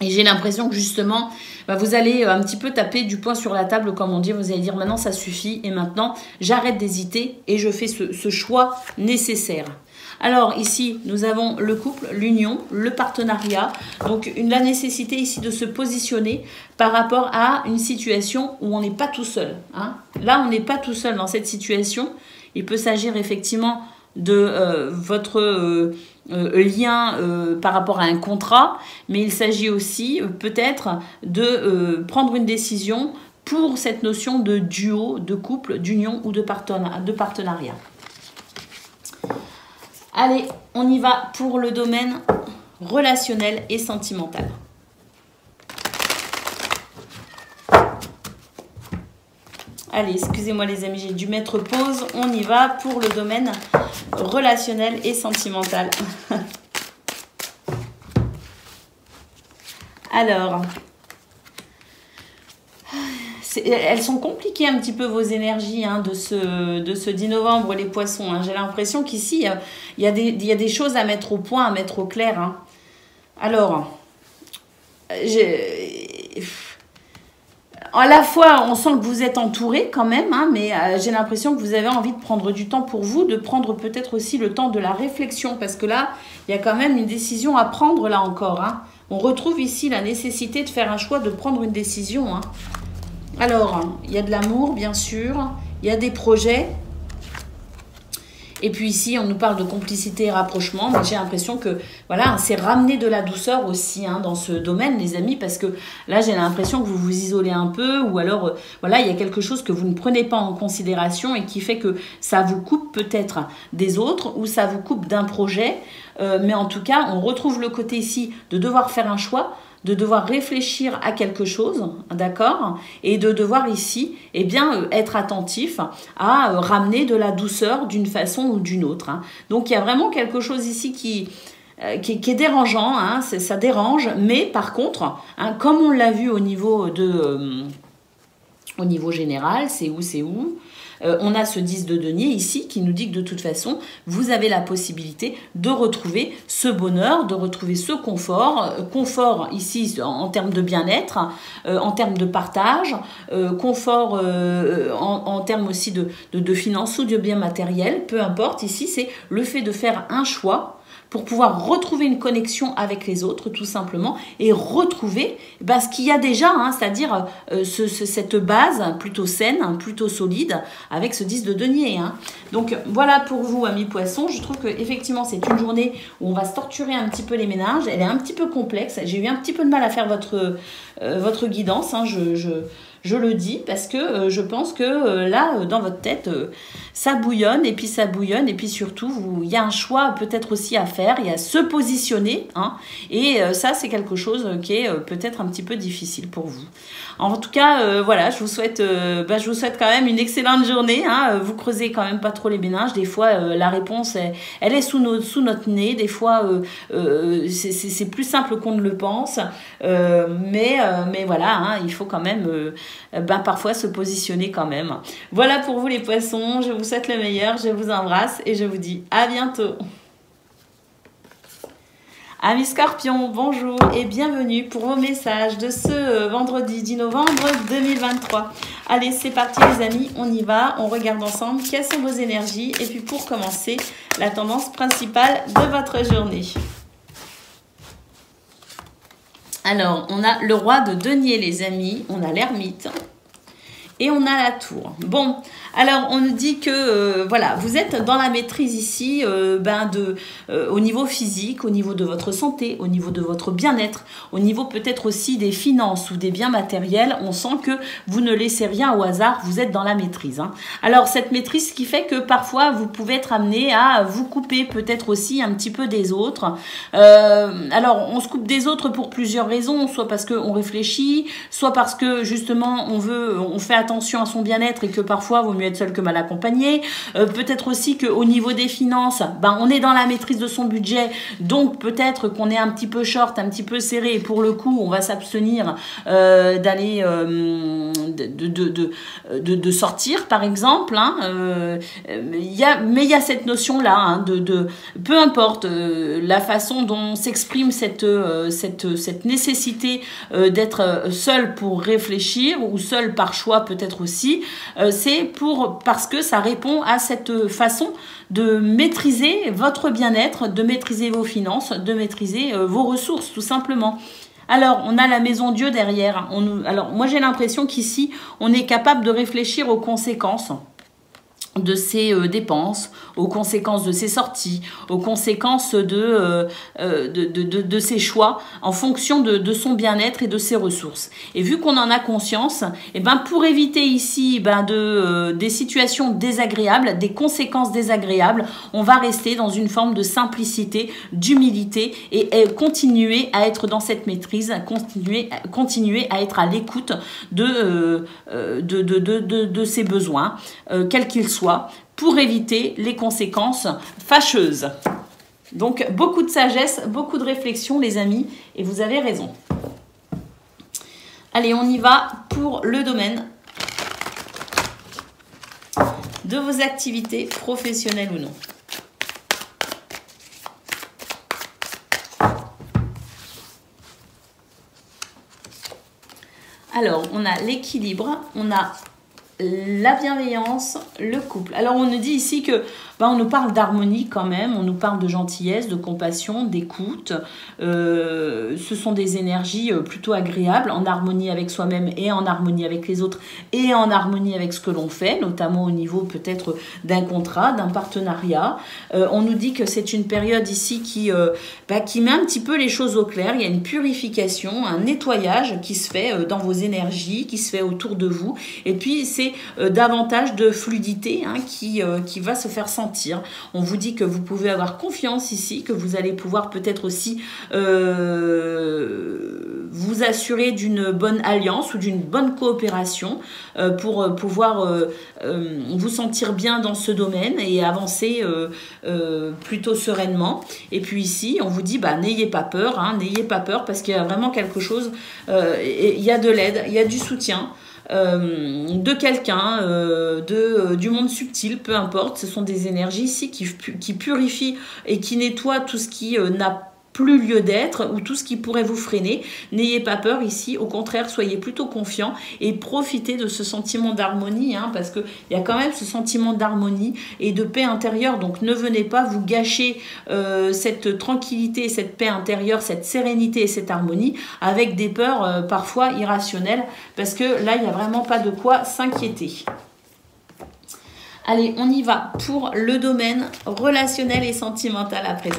Et j'ai l'impression que justement, vous allez un petit peu taper du poing sur la table, comme on dit, vous allez dire maintenant ça suffit et maintenant j'arrête d'hésiter et je fais ce choix nécessaire. Alors ici, nous avons le couple, l'union, le partenariat, donc la nécessité ici de se positionner par rapport à une situation où on n'est pas tout seul. Hein. Là, on n'est pas tout seul dans cette situation. Il peut s'agir effectivement de votre... lien par rapport à un contrat, mais il s'agit aussi peut-être de prendre une décision pour cette notion de duo, de couple, d'union ou de partenariat. Allez, on y va pour le domaine relationnel et sentimental. Allez, excusez-moi les amis, j'ai dû mettre pause. On y va pour le domaine relationnel et sentimental. Alors, elles sont compliquées un petit peu vos énergies hein, de ce 10 novembre, les poissons. Hein. J'ai l'impression qu'ici, il y a des choses à mettre au point, à mettre au clair. Hein. Alors, à la fois, on sent que vous êtes entouré quand même, hein, mais j'ai l'impression que vous avez envie de prendre du temps pour vous, de prendre peut-être aussi le temps de la réflexion, parce que là, il y a quand même une décision à prendre là encore. Hein. On retrouve ici la nécessité de faire un choix, de prendre une décision. Hein. Alors, il y a de l'amour, bien sûr, il y a des projets, Et puis ici, on nous parle de complicité et rapprochement. Mais j'ai l'impression que, voilà, c'est ramener de la douceur aussi hein, dans ce domaine, les amis, parce que là, j'ai l'impression que vous vous isolez un peu ou alors, voilà, il y a quelque chose que vous ne prenez pas en considération et qui fait que ça vous coupe peut-être des autres ou ça vous coupe d'un projet. Mais en tout cas, on retrouve le côté ici de devoir faire un choix, de devoir réfléchir à quelque chose, d'accord, et de devoir ici, eh bien, être attentif à ramener de la douceur d'une façon ou d'une autre. Hein. Donc, il y a vraiment quelque chose ici qui est dérangeant, hein, ça dérange, mais par contre, hein, comme on l'a vu au niveau général, c'est où on a ce 10 de denier ici qui nous dit que de toute façon, vous avez la possibilité de retrouver ce bonheur, de retrouver ce confort. Confort ici en termes de bien-être, en termes de partage, confort en termes aussi de finances ou de biens matériels, peu importe. Ici, c'est le fait de faire un choix pour pouvoir retrouver une connexion avec les autres, tout simplement, et retrouver ce qu'il y a déjà, hein, c'est-à-dire cette base plutôt saine, plutôt solide, avec ce 10 de denier. Hein. Donc, voilà pour vous, amis poissons. Je trouve qu'effectivement, c'est une journée où on va se torturer un petit peu les méninges. Elle est un petit peu complexe. J'ai eu un petit peu de mal à faire votre guidance, hein, je le dis parce que je pense que là, dans votre tête, ça bouillonne et puis surtout, il y a un choix peut-être aussi à faire, il y a se positionner. Hein, et ça, c'est quelque chose qui est peut-être un petit peu difficile pour vous. En tout cas, voilà, je vous souhaite quand même une excellente journée. Hein, vous creusez quand même pas trop les méninges. Des fois, la réponse, elle est sous notre nez. Des fois, c'est plus simple qu'on ne le pense. Mais voilà, hein, il faut quand même parfois se positionner quand même. Voilà pour vous les poissons. Je vous souhaite le meilleur. Je vous embrasse et je vous dis à bientôt. Amis Scorpions, bonjour et bienvenue pour vos messages de ce vendredi 10 novembre 2023. Allez, c'est parti les amis, on y va, on regarde ensemble quelles sont vos énergies et puis pour commencer, la tendance principale de votre journée. Alors, on a le roi de denier les amis, on a l'ermite et on a la tour. Bon, alors on nous dit que voilà, vous êtes dans la maîtrise ici au niveau physique, au niveau de votre santé, au niveau de votre bien-être, au niveau peut-être aussi des finances ou des biens matériels. On sent que vous ne laissez rien au hasard, vous êtes dans la maîtrise. Hein. Alors cette maîtrise qui fait que parfois vous pouvez être amené à vous couper peut-être aussi un petit peu des autres. Alors on se coupe des autres pour plusieurs raisons, soit parce qu'on réfléchit, soit parce que justement on fait attention à son bien-être et que parfois vaut mieux être seul que mal accompagné. Peut-être aussi qu'au niveau des finances, on est dans la maîtrise de son budget, donc peut-être qu'on est un petit peu short, un petit peu serré, et pour le coup, on va s'abstenir d'aller de sortir, par exemple. Hein, mais il y a cette notion-là, hein, peu importe la façon dont s'exprime cette nécessité d'être seul pour réfléchir ou seul par choix peut-être aussi, c'est parce que ça répond à cette façon de maîtriser votre bien-être, de maîtriser vos finances, de maîtriser vos ressources tout simplement. Alors, on a la maison Dieu derrière. Alors, moi j'ai l'impression qu'ici, on est capable de réfléchir aux conséquences de ses dépenses, aux conséquences de ses sorties, aux conséquences de ses choix en fonction de son bien-être et de ses ressources. Et vu qu'on en a conscience, pour éviter ici des situations désagréables, des conséquences désagréables, on va rester dans une forme de simplicité, d'humilité et continuer à être dans cette maîtrise, continuer à être à l'écoute de ses besoins, quels qu'ils soient, pour éviter les conséquences fâcheuses. Donc, beaucoup de sagesse, beaucoup de réflexion, les amis, et vous avez raison. Allez, on y va pour le domaine de vos activités professionnelles ou non. Alors, on a l'équilibre, on a la bienveillance, le couple. Alors on nous dit ici que on nous parle d'harmonie quand même, on nous parle de gentillesse, de compassion, d'écoute. Ce sont des énergies plutôt agréables, en harmonie avec soi-même et en harmonie avec les autres et en harmonie avec ce que l'on fait, notamment au niveau peut-être d'un contrat, d'un partenariat. On nous dit que c'est une période ici qui met un petit peu les choses au clair. Il y a une purification, un nettoyage qui se fait dans vos énergies, qui se fait autour de vous. Et puis c'est davantage de fluidité qui va se faire sentir. On vous dit que vous pouvez avoir confiance ici, que vous allez pouvoir peut-être aussi vous assurer d'une bonne alliance ou d'une bonne coopération pour pouvoir vous sentir bien dans ce domaine et avancer plutôt sereinement. Et puis ici, on vous dit, n'ayez pas peur, n'ayez pas peur parce qu'il y a vraiment quelque chose, il y a de l'aide, il y a du soutien. De quelqu'un, du monde subtil, peu importe, ce sont des énergies ici qui purifient et qui nettoient tout ce qui n'a plus lieu d'être ou tout ce qui pourrait vous freiner. N'ayez pas peur ici, au contraire, soyez plutôt confiants et profitez de ce sentiment d'harmonie, parce qu'il y a quand même ce sentiment d'harmonie et de paix intérieure, donc ne venez pas vous gâcher cette tranquillité, cette paix intérieure, cette sérénité et cette harmonie avec des peurs parfois irrationnelles, parce que là, il n'y a vraiment pas de quoi s'inquiéter. Allez, on y va pour le domaine relationnel et sentimental à présent.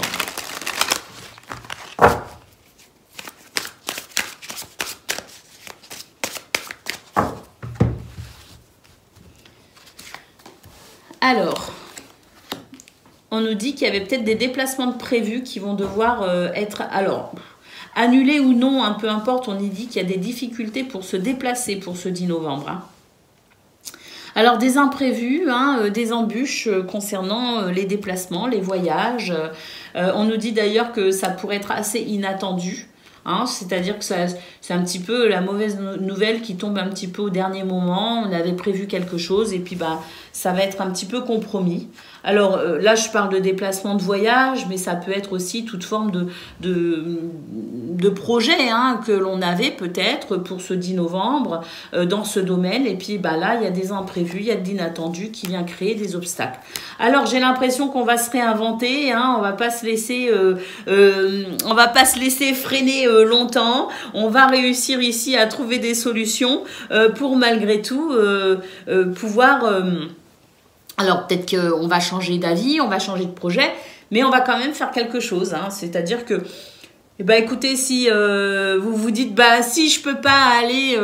Alors, on nous dit qu'il y avait peut-être des déplacements de prévus qui vont devoir être annulés ou non, peu importe. On y dit qu'il y a des difficultés pour se déplacer pour ce 10 novembre. Alors, des imprévus, des embûches concernant les déplacements, les voyages. On nous dit d'ailleurs que ça pourrait être assez inattendu. C'est-à-dire que c'est un petit peu la mauvaise nouvelle qui tombe un petit peu au dernier moment. On avait prévu quelque chose et puis ça va être un petit peu compromis. Alors là, je parle de déplacement de voyage, mais ça peut être aussi toute forme de projet que l'on avait peut-être pour ce 10 novembre dans ce domaine. Et puis là, il y a des imprévus, il y a de l'inattendu qui vient créer des obstacles. Alors j'ai l'impression qu'on va se réinventer, on va pas se laisser, freiner longtemps. On va réussir ici à trouver des solutions pour malgré tout pouvoir. Alors peut-être qu'on va changer d'avis, on va changer de projet, mais on va quand même faire quelque chose. C'est-à-dire que, écoutez, si vous vous dites, si je peux pas aller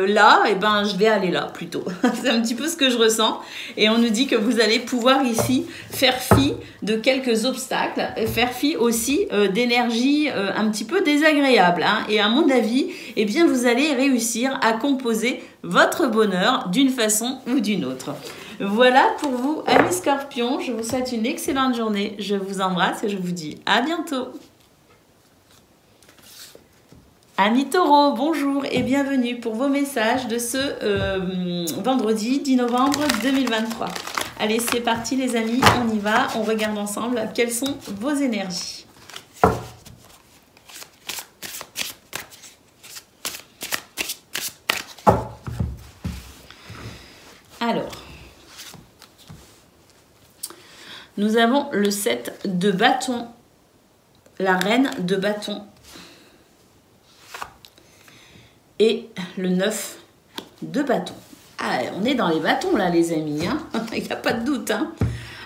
là, je vais aller là plutôt. C'est un petit peu ce que je ressens. Et on nous dit que vous allez pouvoir ici faire fi de quelques obstacles, faire fi aussi d'énergie un petit peu désagréable. Et à mon avis, vous allez réussir à composer votre bonheur d'une façon ou d'une autre. Voilà pour vous, amis Scorpions. Je vous souhaite une excellente journée. Je vous embrasse et je vous dis à bientôt. Amis Taureaux, bonjour et bienvenue pour vos messages de ce vendredi 10 novembre 2023. Allez, c'est parti les amis, on y va. On regarde ensemble quelles sont vos énergies. Alors, nous avons le 7 de bâton, la reine de bâton et le 9 de bâton. On est dans les bâtons là les amis, il n'y a pas de doute.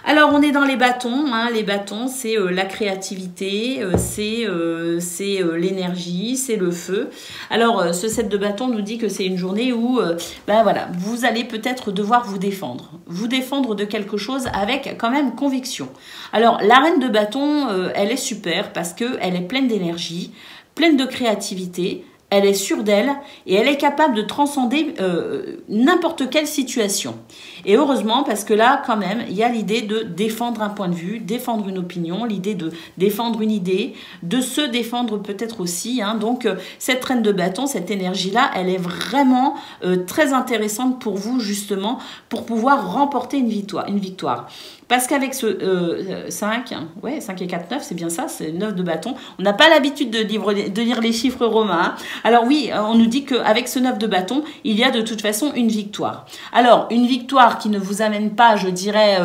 Alors on est dans les bâtons, les bâtons c'est la créativité, c'est l'énergie, c'est le feu. Alors ce 7 de bâton nous dit que c'est une journée où vous allez peut-être devoir vous défendre de quelque chose avec quand même conviction. Alors la reine de bâton, elle est super parce qu'elle est pleine d'énergie, pleine de créativité. Elle est sûre d'elle et elle est capable de transcender n'importe quelle situation. Et heureusement, parce que là, quand même, il y a l'idée de défendre un point de vue, défendre une opinion, l'idée de défendre une idée, de se défendre peut-être aussi. Donc, cette reine de bâton, cette énergie-là, elle est vraiment très intéressante pour vous, justement, pour pouvoir remporter une victoire. Parce qu'avec ce 5, ouais, 5 et 4, 9, c'est bien ça, c'est 9 de bâton. On n'a pas l'habitude de lire les chiffres romains. Hein. Alors oui, on nous dit qu'avec ce 9 de bâton, il y a de toute façon une victoire. Alors, une victoire qui ne vous amène pas, je dirais,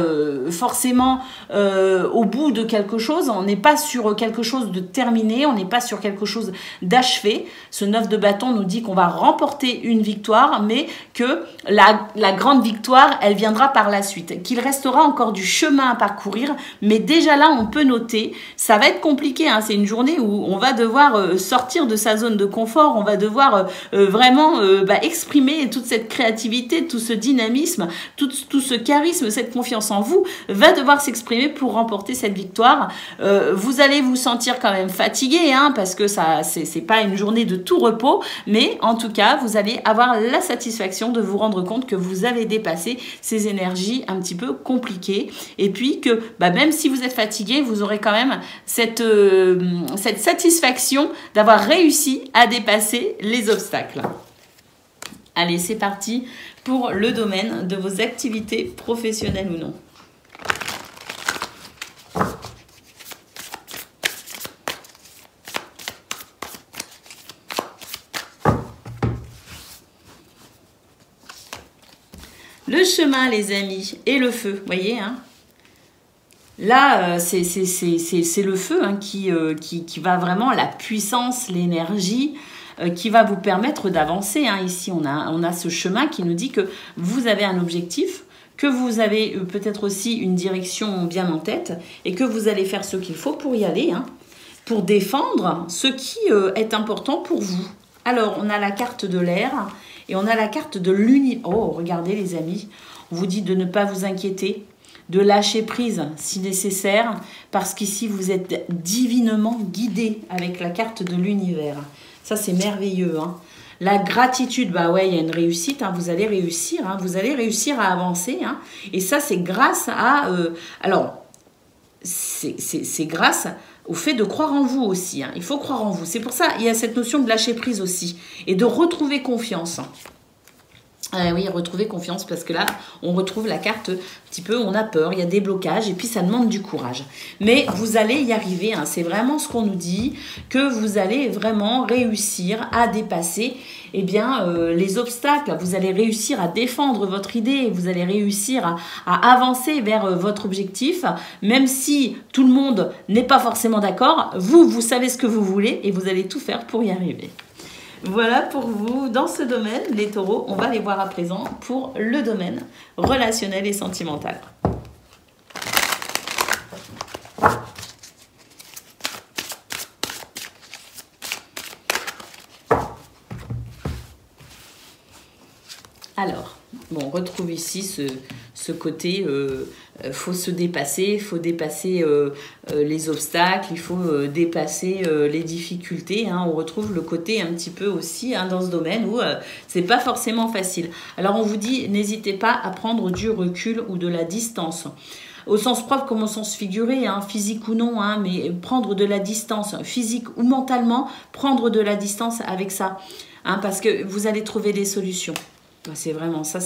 forcément au bout de quelque chose. On n'est pas sur quelque chose de terminé, on n'est pas sur quelque chose d'achevé. Ce 9 de bâton nous dit qu'on va remporter une victoire, mais que la grande victoire, elle viendra par la suite. Qu'il restera encore du chemin à parcourir, mais déjà là, on peut noter, ça va être compliqué, hein, c'est une journée où on va devoir sortir de sa zone de confort, on va devoir vraiment exprimer toute cette créativité, tout ce dynamisme, tout ce charisme, cette confiance en vous, va devoir s'exprimer pour remporter cette victoire. Vous allez vous sentir quand même fatigué, hein, parce que ça, c'est pas une journée de tout repos, mais en tout cas, vous allez avoir la satisfaction de vous rendre compte que vous avez dépassé ces énergies un petit peu compliquées, et puis que même si vous êtes fatigué, vous aurez quand même cette satisfaction d'avoir réussi à dépasser les obstacles. Allez, c'est parti pour le domaine de vos activités professionnelles ou non. Le chemin, les amis, et le feu, voyez, hein. Là, c'est le feu hein, qui va vraiment, la puissance, l'énergie, qui va vous permettre d'avancer. Hein. Ici, on a ce chemin qui nous dit que vous avez un objectif, que vous avez peut-être aussi une direction bien en tête, et que vous allez faire ce qu'il faut pour y aller, hein, pour défendre ce qui est important pour vous. Alors, on a la carte de l'air, et on a la carte de l'univers. Oh, regardez les amis, on vous dit de ne pas vous inquiéter, de lâcher prise si nécessaire, parce qu'ici vous êtes divinement guidé avec la carte de l'univers. Ça c'est merveilleux. Hein. La gratitude, bah ouais, il y a une réussite, hein, vous allez réussir, hein, vous allez réussir à avancer. Hein, et ça c'est grâce à... alors, c'est grâce au fait de croire en vous aussi. Hein. Il faut croire en vous. C'est pour ça qu'il y a cette notion de lâcher prise aussi. Et de retrouver confiance. Oui, retrouver confiance, parce que là, on retrouve la carte un petit peu, on a peur, il y a des blocages, et puis ça demande du courage. Mais vous allez y arriver, hein, c'est vraiment ce qu'on nous dit, que vous allez vraiment réussir à dépasser les obstacles, vous allez réussir à défendre votre idée, vous allez réussir à avancer vers votre objectif, même si tout le monde n'est pas forcément d'accord, vous savez ce que vous voulez, et vous allez tout faire pour y arriver. Voilà pour vous dans ce domaine, les taureaux. On va les voir à présent pour le domaine relationnel et sentimental. Alors, bon, on retrouve ici ce côté, faut se dépasser, il faut dépasser les obstacles, il faut dépasser les difficultés. Hein. On retrouve le côté un petit peu aussi hein, dans ce domaine où c'est pas forcément facile. Alors on vous dit, n'hésitez pas à prendre du recul ou de la distance. Au sens propre comme au sens figuré, hein, physique ou non, hein, mais prendre de la distance, physique ou mentalement, prendre de la distance avec ça, hein, parce que vous allez trouver des solutions. C'est vraiment ça,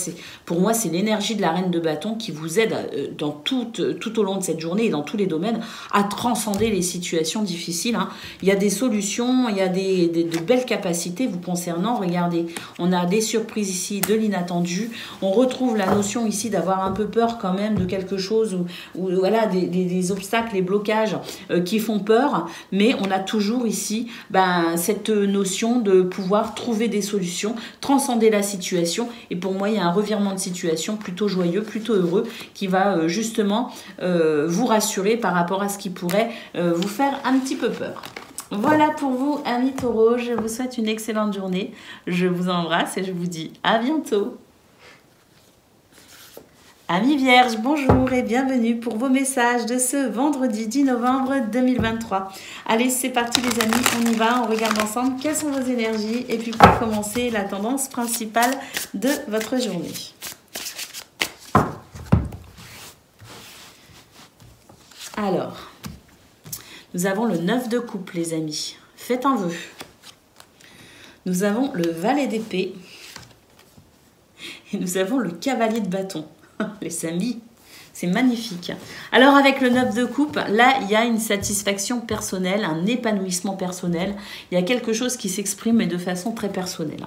pour moi c'est l'énergie de la reine de bâton qui vous aide tout au long de cette journée et dans tous les domaines à transcender les situations difficiles. Hein. Il y a des solutions, il y a de belles capacités vous concernant. Regardez, on a des surprises ici, de l'inattendu. On retrouve la notion ici d'avoir un peu peur quand même de quelque chose ou voilà, des obstacles, les blocages qui font peur. Mais on a toujours ici cette notion de pouvoir trouver des solutions, transcender la situation. Et pour moi, il y a un revirement de situation plutôt joyeux, plutôt heureux, qui va justement vous rassurer par rapport à ce qui pourrait vous faire un petit peu peur. Voilà pour vous, amis taureaux. Je vous souhaite une excellente journée. Je vous embrasse et je vous dis à bientôt. Amis vierges, bonjour et bienvenue pour vos messages de ce vendredi 10 novembre 2023. Allez, c'est parti les amis, on y va, on regarde ensemble quelles sont vos énergies et puis pour commencer, la tendance principale de votre journée. Alors, nous avons le 9 de coupe les amis, faites un vœu. Nous avons le valet d'épée et nous avons le cavalier de bâton. Les amis, C'est magnifique. Alors avec le 9 de coupe, là, il y a une satisfaction personnelle, un épanouissement personnel. Il y a quelque chose qui s'exprime, mais de façon très personnelle.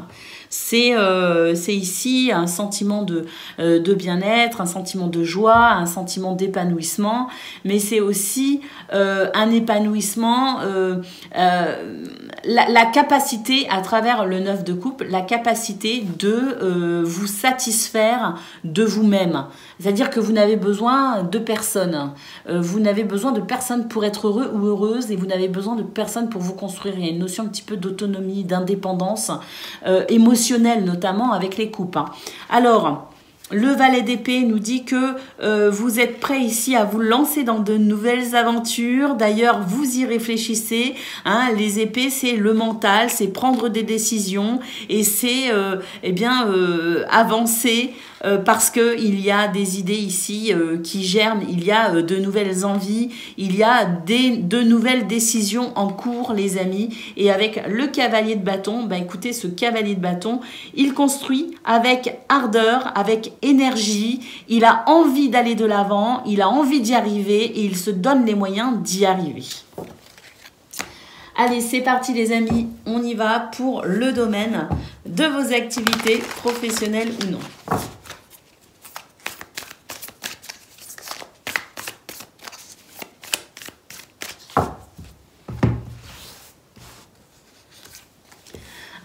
C'est ici un sentiment de bien-être, un sentiment de joie, un sentiment d'épanouissement, mais c'est aussi un épanouissement, la capacité, à travers le 9 de coupe, la capacité de vous satisfaire de vous-même. C'est-à-dire que vous n'avez besoin de personne. Vous n'avez besoin de personne pour être heureux ou heureuse, et vous n'avez besoin de personne pour vous construire. Il y a une notion un petit peu d'autonomie, d'indépendance, émotionnelle notamment avec les coupes. Alors, le valet d'épée nous dit que vous êtes prêt ici à vous lancer dans de nouvelles aventures. D'ailleurs, vous y réfléchissez. Hein, les épées, c'est le mental, c'est prendre des décisions et c'est avancer parce qu'il y a des idées ici qui germent, il y a de nouvelles envies, il y a de nouvelles décisions en cours, les amis. Et avec le cavalier de bâton, bah écoutez, ce cavalier de bâton, il construit avec ardeur, avec énergie, il a envie d'aller de l'avant, il a envie d'y arriver et il se donne les moyens d'y arriver. Allez, c'est parti les amis, on y va pour le domaine de vos activités professionnelles ou non.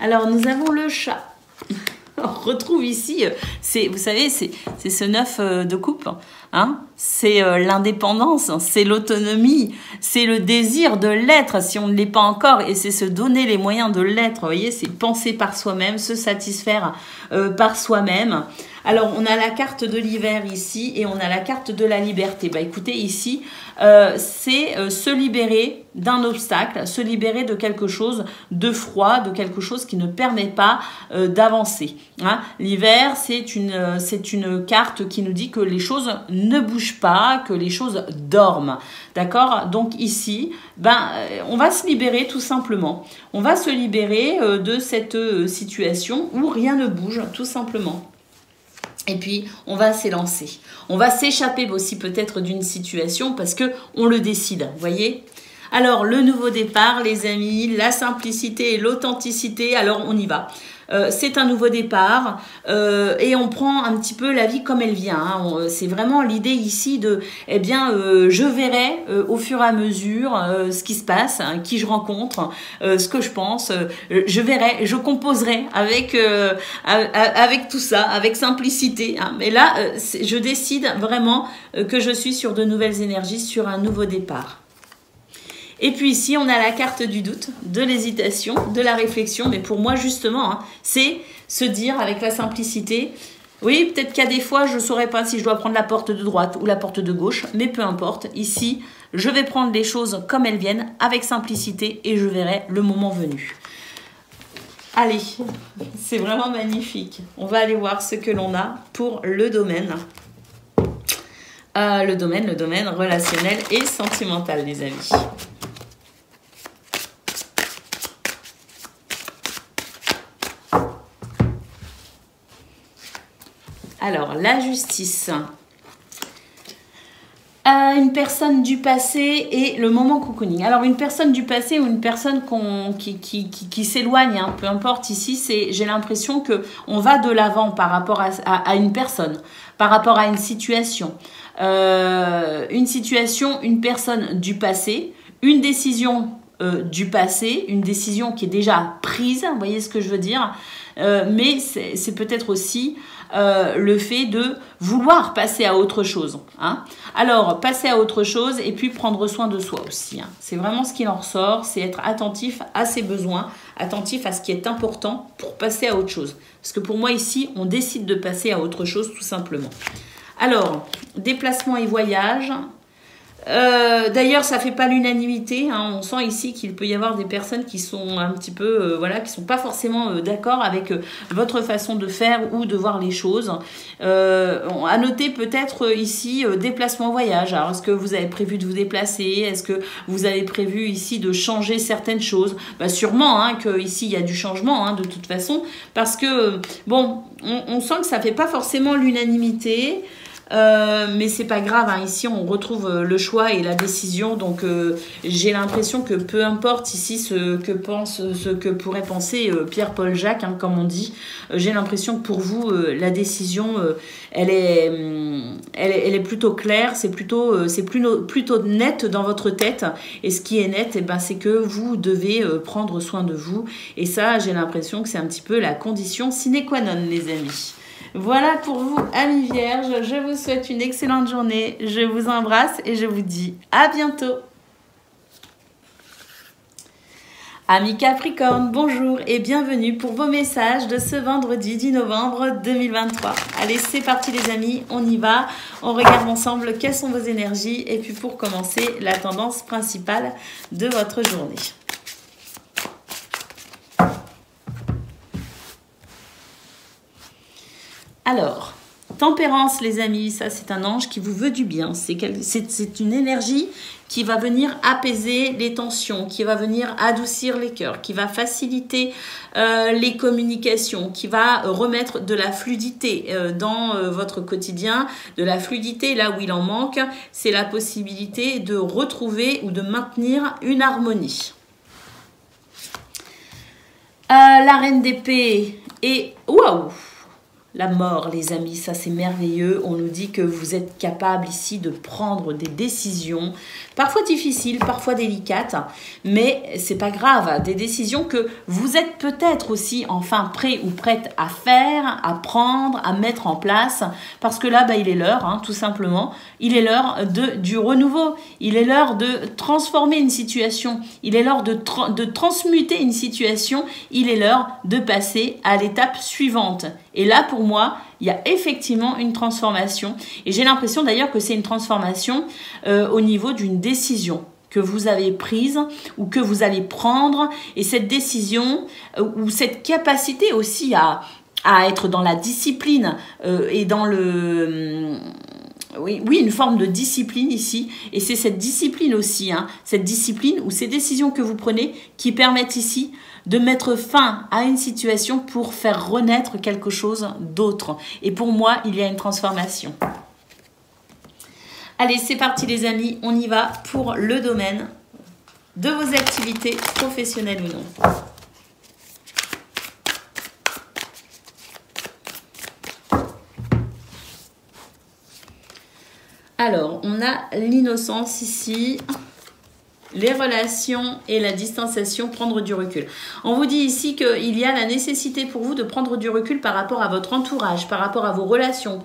Alors, nous avons le chat. On retrouve ici, vous savez, c'est ce 9 de coupe. Hein, c'est l'indépendance, c'est l'autonomie, c'est le désir de l'être si on ne l'est pas encore. Et c'est se donner les moyens de l'être. Vous voyez, c'est penser par soi-même, se satisfaire par soi-même. Alors, on a la carte de l'hiver ici et on a la carte de la liberté. Bah, écoutez, ici, c'est se libérer d'un obstacle, se libérer de quelque chose de froid, de quelque chose qui ne permet pas d'avancer. Hein. L'hiver, c'est une carte qui nous dit que les choses ne bougent pas, que les choses dorment. D'accord? Donc ici, on va se libérer tout simplement. On va se libérer de cette situation où rien ne bouge, tout simplement. Et puis, on va s'élancer. On va s'échapper aussi peut-être d'une situation parce que on le décide, vous voyez? Alors, le nouveau départ, les amis, la simplicité et l'authenticité, alors on y va. C'est un nouveau départ et on prend un petit peu la vie comme elle vient. Hein. C'est vraiment l'idée ici de, je verrai au fur et à mesure ce qui se passe, hein, qui je rencontre, ce que je pense. Je verrai, je composerai avec tout ça, avec simplicité. Hein. Mais là, je décide vraiment que je suis sur de nouvelles énergies, sur un nouveau départ. Et puis ici, on a la carte du doute, de l'hésitation, de la réflexion. Mais pour moi, justement, hein, c'est se dire avec la simplicité, oui, peut-être qu'il y a des fois, je ne saurais pas si je dois prendre la porte de droite ou la porte de gauche, mais peu importe. Ici, je vais prendre les choses comme elles viennent, avec simplicité, et je verrai le moment venu. Allez, c'est vraiment magnifique. On va aller voir ce que l'on a pour le domaine. Le domaine relationnel et sentimental, les amis. Alors, la justice. Une personne du passé et le moment cocooning. Alors, une personne du passé ou une personne qui s'éloigne, hein, peu importe, ici, j'ai l'impression qu'on va de l'avant par rapport à une personne, par rapport à une situation. Une personne du passé, une décision du passé, une décision qui est déjà prise, vous voyez ce que je veux dire, mais c'est peut-être aussi le fait de vouloir passer à autre chose. Hein. Alors, passer à autre chose et puis prendre soin de soi aussi. Hein. C'est vraiment ce qu'il en ressort, c'est être attentif à ses besoins, attentif à ce qui est important pour passer à autre chose. Parce que pour moi ici, on décide de passer à autre chose tout simplement. Alors, déplacement et voyage. D'ailleurs, ça fait pas l'unanimité. Hein. On sent ici qu'il peut y avoir des personnes qui sont un petit peu, qui sont pas forcément d'accord avec votre façon de faire ou de voir les choses. À noter peut-être ici déplacement-voyage. Alors, est-ce que vous avez prévu de vous déplacer? Est-ce que vous avez prévu ici de changer certaines choses? Sûrement hein, qu'ici il y a du changement hein, de toute façon, parce que bon, on sent que ça fait pas forcément l'unanimité. mais c'est pas grave, hein. Ici on retrouve le choix et la décision, donc j'ai l'impression que peu importe ici ce que pourrait penser Pierre-Paul Jacques, hein, comme on dit, j'ai l'impression que pour vous la décision elle est plutôt claire, c'est plutôt net dans votre tête, et ce qui est net, eh ben, c'est que vous devez prendre soin de vous, et ça j'ai l'impression que c'est un petit peu la condition sine qua non, les amis. Voilà pour vous, amis vierges. Je vous souhaite une excellente journée. Je vous embrasse et je vous dis à bientôt. Amis Capricorne, bonjour et bienvenue pour vos messages de ce vendredi 10 novembre 2023. Allez, c'est parti les amis, on y va. On regarde ensemble quelles sont vos énergies et puis pour commencer, la tendance principale de votre journée. Alors, Tempérance, les amis, ça c'est un ange qui vous veut du bien. C'est une énergie qui va venir apaiser les tensions, qui va venir adoucir les cœurs, qui va faciliter les communications, qui va remettre de la fluidité dans votre quotidien. De la fluidité, là où il en manque, c'est la possibilité de retrouver ou de maintenir une harmonie. La reine d'épée et... Waouh! La mort, les amis, ça c'est merveilleux. On nous dit que vous êtes capable ici de prendre des décisions, parfois difficiles, parfois délicates, mais c'est pas grave. Des décisions que vous êtes peut-être aussi enfin prêt ou prête à faire, à prendre, à mettre en place, parce que là, il est l'heure, hein, tout simplement. Il est l'heure du renouveau. Il est l'heure de transformer une situation. Il est l'heure de transmuter une situation. Il est l'heure de passer à l'étape suivante. Et là, pour moi, il y a effectivement une transformation. Et j'ai l'impression d'ailleurs que c'est une transformation au niveau d'une décision que vous avez prise ou que vous allez prendre. Et cette décision ou cette capacité aussi à être dans la discipline et dans le... Oui, une forme de discipline ici. Et c'est cette discipline aussi, hein, cette discipline ou ces décisions que vous prenez qui permettent ici de mettre fin à une situation pour faire renaître quelque chose d'autre. Et pour moi, il y a une transformation. Allez, c'est parti les amis, on y va pour le domaine de vos activités professionnelles ou non. Alors, on a l'innocence ici, les relations et la distanciation, prendre du recul. On vous dit ici qu'il y a la nécessité pour vous de prendre du recul par rapport à votre entourage, par rapport à vos relations,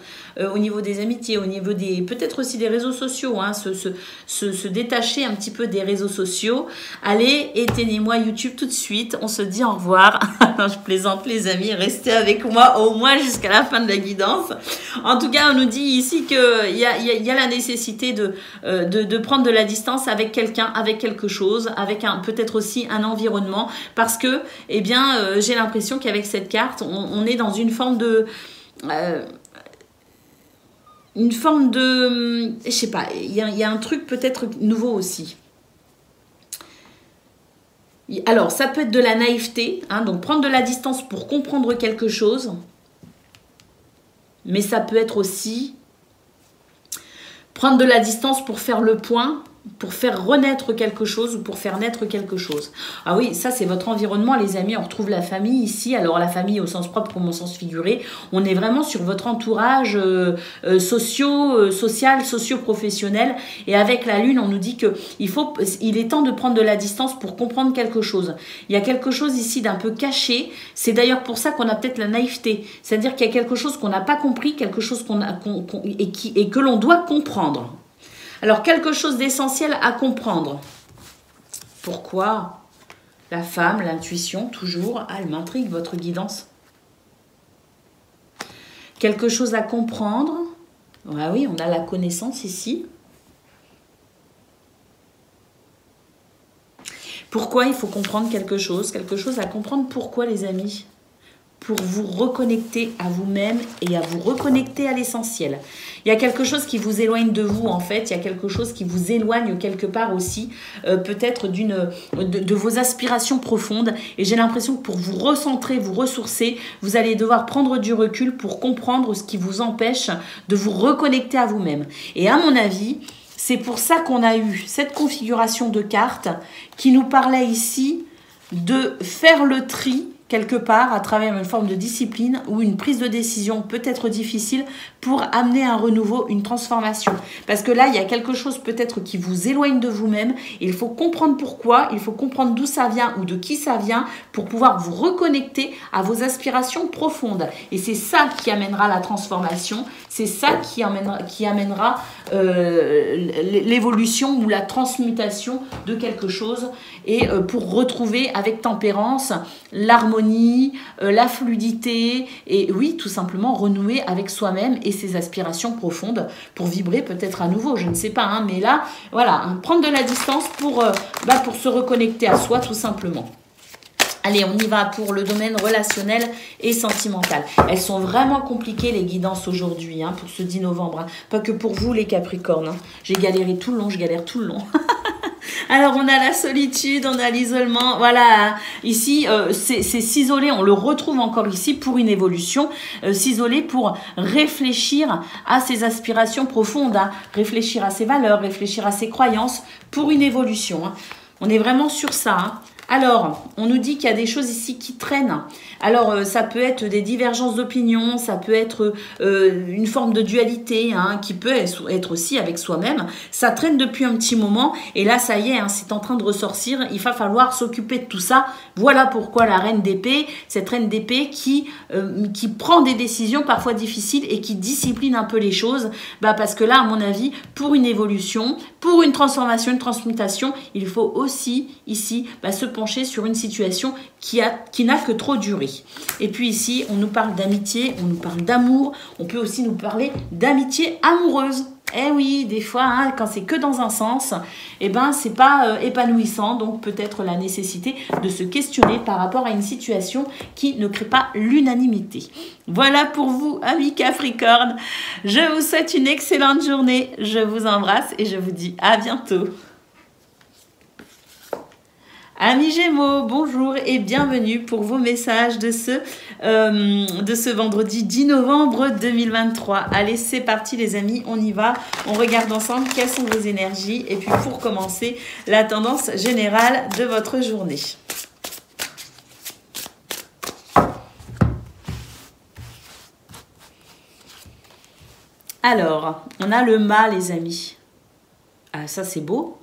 au niveau des amitiés, au niveau des peut-être aussi des réseaux sociaux, hein, se détacher un petit peu des réseaux sociaux. Allez, éteignez-moi YouTube tout de suite, on se dit au revoir. Je plaisante les amis, restez avec moi au moins jusqu'à la fin de la guidance. En tout cas, on nous dit ici qu'il y a la nécessité de prendre de la distance avec quelqu'un, avec quelque chose, avec peut-être aussi un environnement, parce que, eh bien, j'ai l'impression qu'avec cette carte, on est dans une forme de... je sais pas, il y a un truc peut-être nouveau aussi. Alors, ça peut être de la naïveté, hein, donc prendre de la distance pour comprendre quelque chose, mais ça peut être aussi prendre de la distance pour faire le point, pour faire renaître quelque chose ou pour faire naître quelque chose. Ah oui, ça c'est votre environnement les amis, on retrouve la famille ici, alors la famille au sens propre comme au sens figuré, on est vraiment sur votre entourage social, socio-professionnel, et avec la lune on nous dit que il est temps de prendre de la distance pour comprendre quelque chose. Il y a quelque chose ici d'un peu caché, c'est d'ailleurs pour ça qu'on a peut-être la naïveté, c'est-à-dire qu'il y a quelque chose qu'on n'a pas compris, quelque chose et que l'on doit comprendre. Alors, quelque chose d'essentiel à comprendre. Pourquoi la femme, l'intuition, toujours, elle m'intrigue, votre guidance. Quelque chose à comprendre. Ah oui, on a la connaissance ici. Pourquoi il faut comprendre quelque chose à comprendre. Pourquoi, les amis? pour vous reconnecter à vous-même et à vous reconnecter à l'essentiel. Il y a quelque chose qui vous éloigne de vous, en fait. Il y a quelque chose qui vous éloigne quelque part aussi, peut-être de vos aspirations profondes. Et j'ai l'impression que pour vous recentrer, vous ressourcer, vous allez devoir prendre du recul pour comprendre ce qui vous empêche de vous reconnecter à vous-même. Et à mon avis, c'est pour ça qu'on a eu cette configuration de cartes qui nous parlait ici de faire le tri quelque part à travers une forme de discipline ou une prise de décision peut-être difficile pour amener un renouveau, une transformation. Parce que là, il y a quelque chose peut-être qui vous éloigne de vous-même. Il faut comprendre pourquoi, il faut comprendre d'où ça vient ou de qui ça vient pour pouvoir vous reconnecter à vos aspirations profondes. Et c'est ça qui amènera la transformation, c'est ça qui amènera l'évolution ou la transmutation de quelque chose et pour retrouver avec tempérance l'harmonie, la fluidité et oui, tout simplement renouer avec soi-même et ses aspirations profondes pour vibrer peut-être à nouveau, je ne sais pas, hein, mais là, voilà, hein, prendre de la distance pour se reconnecter à soi tout simplement. Allez, on y va pour le domaine relationnel et sentimental. Elles sont vraiment compliquées, les guidances aujourd'hui, hein, pour ce 10 novembre. Hein. Pas que pour vous, les Capricornes. Hein. J'ai galéré tout le long, je galère tout le long. Alors, on a la solitude, on a l'isolement. Voilà, ici, c'est s'isoler. On le retrouve encore ici pour une évolution. S'isoler pour réfléchir à ses aspirations profondes, hein, réfléchir à ses valeurs, réfléchir à ses croyances pour une évolution. Hein. On est vraiment sur ça, hein. Alors, on nous dit qu'il y a des choses ici qui traînent. Alors, ça peut être des divergences d'opinion, ça peut être une forme de dualité, hein, qui peut être aussi avec soi-même. Ça traîne depuis un petit moment et là, ça y est, hein, c'est en train de ressortir. Il va falloir s'occuper de tout ça. Voilà pourquoi la reine d'épée, cette reine d'épée qui prend des décisions parfois difficiles et qui discipline un peu les choses. Parce que là, à mon avis, pour une évolution, pour une transformation, une transmutation, il faut aussi ici se pencher sur une situation qui n'a que trop duré. Et puis ici, on nous parle d'amitié, on nous parle d'amour, on peut aussi nous parler d'amitié amoureuse. Eh oui, des fois, hein, quand c'est que dans un sens, eh ben, c'est pas épanouissant. Donc, peut-être la nécessité de se questionner par rapport à une situation qui ne crée pas l'unanimité. Voilà pour vous, amis Capricorne. Je vous souhaite une excellente journée. Je vous embrasse et je vous dis à bientôt. Amis Gémeaux, bonjour et bienvenue pour vos messages de ce vendredi 10 novembre 2023. Allez, c'est parti les amis, on y va. On regarde ensemble quelles sont vos énergies et puis pour commencer, la tendance générale de votre journée. Alors, on a le mât les amis. Ah, ça c'est beau.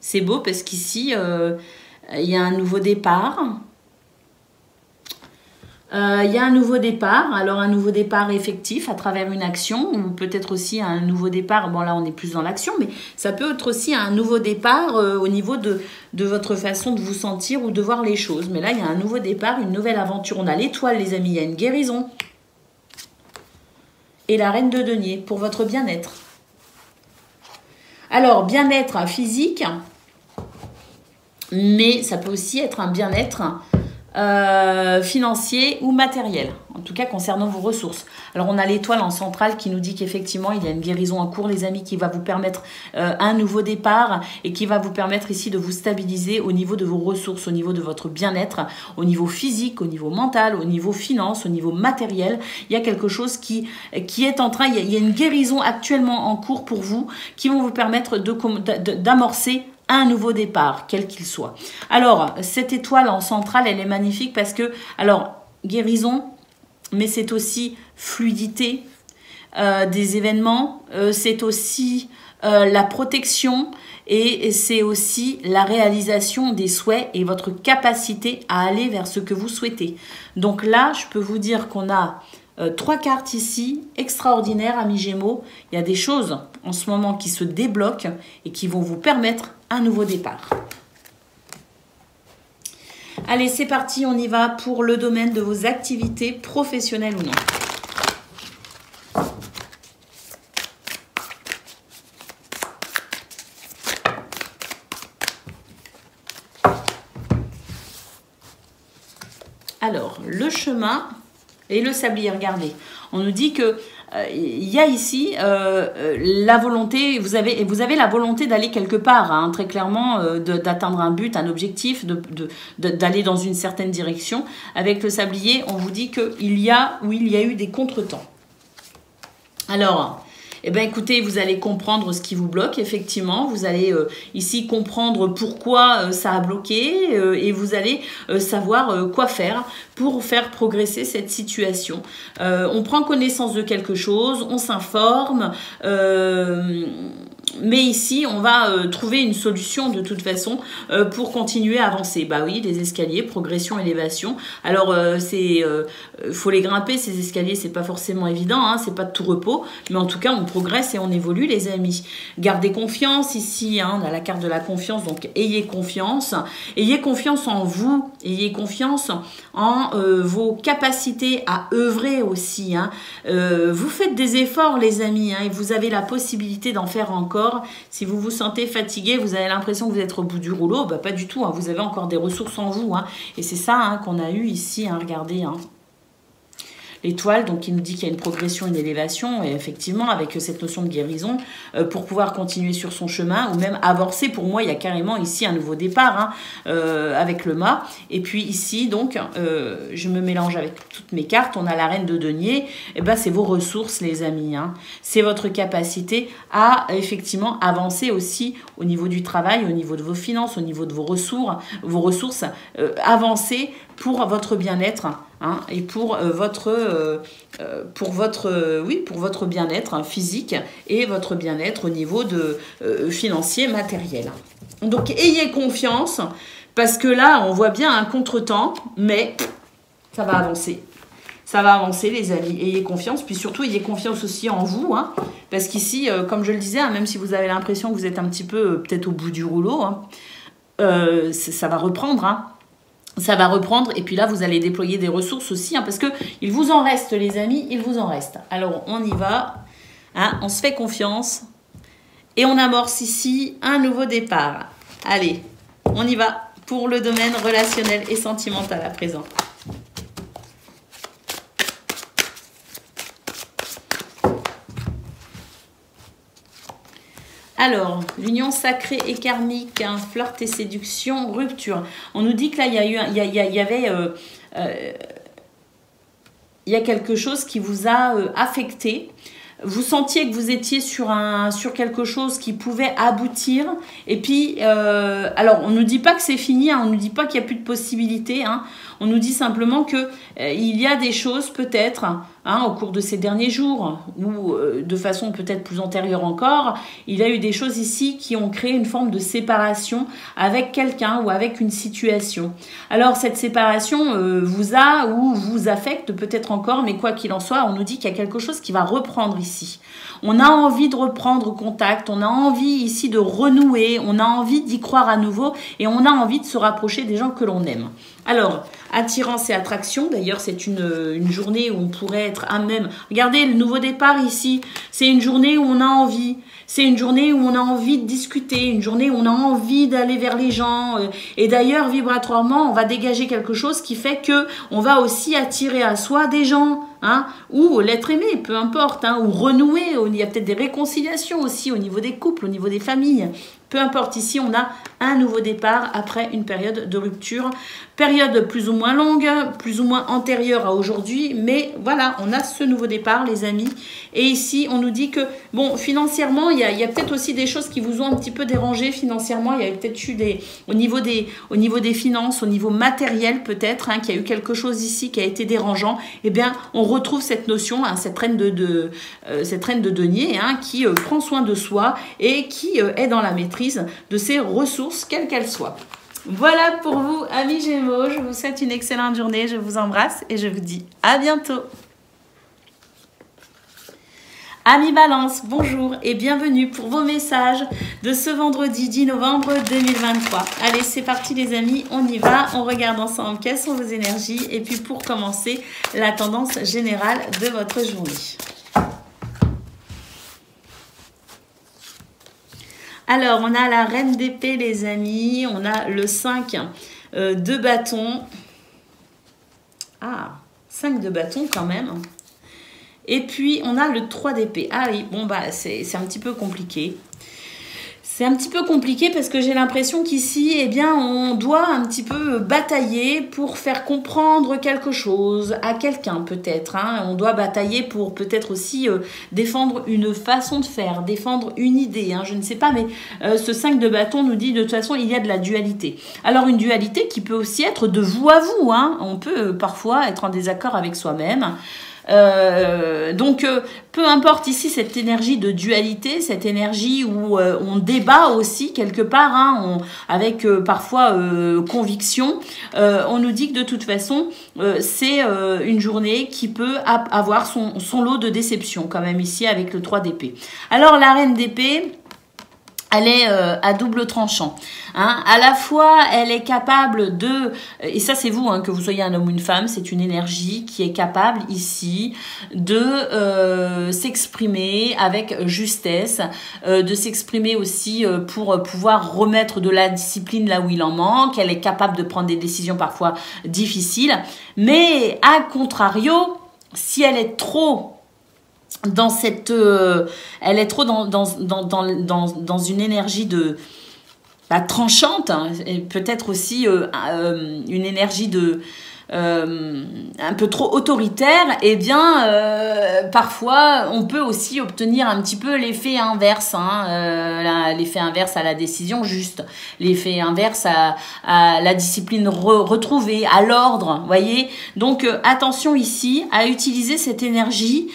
C'est beau parce qu'ici, il y a un nouveau départ. Il y a un nouveau départ. Alors, un nouveau départ effectif à travers une action ou peut-être aussi un nouveau départ. Bon, là, on est plus dans l'action, mais ça peut être aussi un nouveau départ au niveau de votre façon de vous sentir ou de voir les choses. Mais là, il y a un nouveau départ, une nouvelle aventure. On a l'étoile, les amis. Il y a une guérison. Et la reine de denier pour votre bien-être. Alors, bien-être physique, mais ça peut aussi être un bien-être financier ou matériel, en tout cas concernant vos ressources. Alors, on a l'étoile en centrale qui nous dit qu'effectivement, il y a une guérison en cours, les amis, qui va vous permettre un nouveau départ et qui va vous permettre ici de vous stabiliser au niveau de vos ressources, au niveau de votre bien-être, au niveau physique, au niveau mental, au niveau finance, au niveau matériel. Il y a quelque chose qui est en train, il y a une guérison actuellement en cours pour vous qui vont vous permettre d'amorcer un nouveau départ, quel qu'il soit. Alors, cette étoile en centrale, elle est magnifique parce que, alors, guérison, mais c'est aussi fluidité des événements, c'est aussi la protection et c'est aussi la réalisation des souhaits et votre capacité à aller vers ce que vous souhaitez. Donc là, je peux vous dire qu'on a 3 cartes ici, extraordinaires, amis Gémeaux. Il y a des choses en ce moment qui se débloquent et qui vont vous permettre un nouveau départ. Allez, c'est parti, on y va pour le domaine de vos activités professionnelles ou non. Alors, le chemin et le sablier, regardez. On nous dit que il y a ici la volonté, vous avez la volonté d'aller quelque part, hein, très clairement, d'atteindre un but, un objectif, d'aller dans une certaine direction. Avec le sablier, on vous dit qu'il y a eu des contretemps. Alors, eh bien, écoutez, vous allez comprendre ce qui vous bloque, effectivement. Vous allez ici comprendre pourquoi ça a bloqué et vous allez savoir quoi faire pour faire progresser cette situation. On prend connaissance de quelque chose, on s'informe, mais ici, on va trouver une solution de toute façon pour continuer à avancer. Bah oui, les escaliers, progression, élévation. Alors, faut les grimper, ces escaliers, c'est pas forcément évident, hein, c'est pas de tout repos, mais en tout cas, on progresse et on évolue, les amis. Gardez confiance ici, hein, on a la carte de la confiance, donc ayez confiance. Ayez confiance en vous, ayez confiance en vos capacités à œuvrer aussi. Hein. Vous faites des efforts, les amis, hein, et vous avez la possibilité d'en faire encore. Si vous vous sentez fatigué, vous avez l'impression que vous êtes au bout du rouleau, bah pas du tout, hein, vous avez encore des ressources en vous. Hein, et c'est ça hein, qu'on a eu ici, hein, regardez. Hein. L'étoile, donc, il nous dit qu'il y a une progression, une élévation, et effectivement, avec cette notion de guérison, pour pouvoir continuer sur son chemin, ou même avancer, pour moi, il y a carrément ici un nouveau départ, hein, avec le mât. Et puis ici, donc, je me mélange avec toutes mes cartes, on a la reine de denier, et ben c'est vos ressources, les amis, hein. C'est votre capacité à, effectivement, avancer aussi au niveau du travail, au niveau de vos finances, au niveau de vos ressources, avancer pour votre bien-être, hein, et pour votre bien-être physique et votre bien-être au niveau de financier, matériel. Donc ayez confiance parce que là on voit bien un contretemps, mais ça va avancer. Ça va avancer, les amis. Ayez confiance, puis surtout ayez confiance aussi en vous, hein, parce qu'ici, comme je le disais, hein, même si vous avez l'impression que vous êtes un petit peu peut-être au bout du rouleau, hein, ça va reprendre, hein. Ça va reprendre et puis là vous allez déployer des ressources aussi, hein, parce que il vous en reste, les amis, il vous en reste. Alors on y va, hein, on se fait confiance et on amorce ici un nouveau départ. Allez, on y va pour le domaine relationnel et sentimental à présent. Alors, l'union sacrée et karmique, hein, flirt et séduction, rupture. On nous dit que là, il y a quelque chose qui vous a affecté. Vous sentiez que vous étiez sur quelque chose qui pouvait aboutir. Et puis, alors, on ne nous dit pas que c'est fini, hein, on ne nous dit pas qu'il n'y a plus de possibilités. Hein, on nous dit simplement que il y a des choses peut-être, hein, au cours de ces derniers jours, ou de façon peut-être plus antérieure encore, il y a eu des choses ici qui ont créé une forme de séparation avec quelqu'un ou avec une situation. Alors, cette séparation vous a ou vous affecte peut-être encore, mais quoi qu'il en soit, on nous dit qu'il y a quelque chose qui va reprendre ici. On a envie de reprendre contact, on a envie ici de renouer, on a envie d'y croire à nouveau et on a envie de se rapprocher des gens que l'on aime. Alors, attirance et attraction, d'ailleurs c'est une journée où on pourrait être à même. Regardez le nouveau départ ici, c'est une journée où on a envie. C'est une journée où on a envie de discuter, une journée où on a envie d'aller vers les gens. Et d'ailleurs, vibratoirement, on va dégager quelque chose qui fait que on va aussi attirer à soi des gens, hein, ou l'être aimé, peu importe, hein, ou renouer. Il y a peut-être des réconciliations aussi au niveau des couples, au niveau des familles. Peu importe, ici, on a un nouveau départ après une période de rupture. Période plus ou moins longue, plus ou moins antérieure à aujourd'hui. Mais voilà, on a ce nouveau départ, les amis. Et ici, on nous dit que, bon, financièrement, il y a peut-être aussi des choses qui vous ont un petit peu dérangé financièrement. Il y a peut-être eu au niveau des finances, au niveau matériel peut-être, hein, qu'il y a eu quelque chose ici qui a été dérangeant. Eh bien, on retrouve cette notion, hein, cette reine de denier, hein, qui prend soin de soi et qui est dans la maîtrise de ses ressources, quelles qu'elles soient. Voilà pour vous, amis Gémeaux. Je vous souhaite une excellente journée. Je vous embrasse et je vous dis à bientôt. Amis Balance, bonjour et bienvenue pour vos messages de ce vendredi 10 novembre 2023. Allez, c'est parti les amis, on y va. On regarde ensemble quelles sont vos énergies et puis pour commencer, la tendance générale de votre journée. Alors, on a la reine d'épée, les amis. On a le 5 de bâton. Ah, 5 de bâton quand même. Et puis, on a le 3 d'épée. Ah oui, bon, bah, c'est un petit peu compliqué. C'est un petit peu compliqué parce que j'ai l'impression qu'ici, eh bien, on doit un petit peu batailler pour faire comprendre quelque chose à quelqu'un peut-être. Hein. On doit batailler pour peut-être aussi défendre une façon de faire, défendre une idée. Hein. Je ne sais pas, mais ce 5 de bâton nous dit de toute façon, il y a de la dualité. Alors, une dualité qui peut aussi être de vous à vous. Hein. On peut parfois être en désaccord avec soi-même. Donc peu importe ici cette énergie de dualité, cette énergie où on débat aussi quelque part hein, avec parfois conviction, on nous dit que de toute façon c'est une journée qui peut avoir son lot de déception quand même ici avec le 3 d'épée. Alors la reine d'épée, elle est à double tranchant. Hein. À la fois, elle est capable de... Et ça, c'est vous, hein, que vous soyez un homme ou une femme, c'est une énergie qui est capable ici de s'exprimer avec justesse, de s'exprimer aussi pour pouvoir remettre de la discipline là où il en manque. Elle est capable de prendre des décisions parfois difficiles. Mais à contrario, si elle est trop... dans cette elle est trop dans une énergie de tranchante hein, et peut-être aussi une énergie de un peu trop autoritaire, eh bien parfois on peut aussi obtenir un petit peu l'effet inverse hein, l'effet inverse à la décision juste, l'effet inverse à la discipline retrouvée, à l'ordre, voyez. Donc attention ici à utiliser cette énergie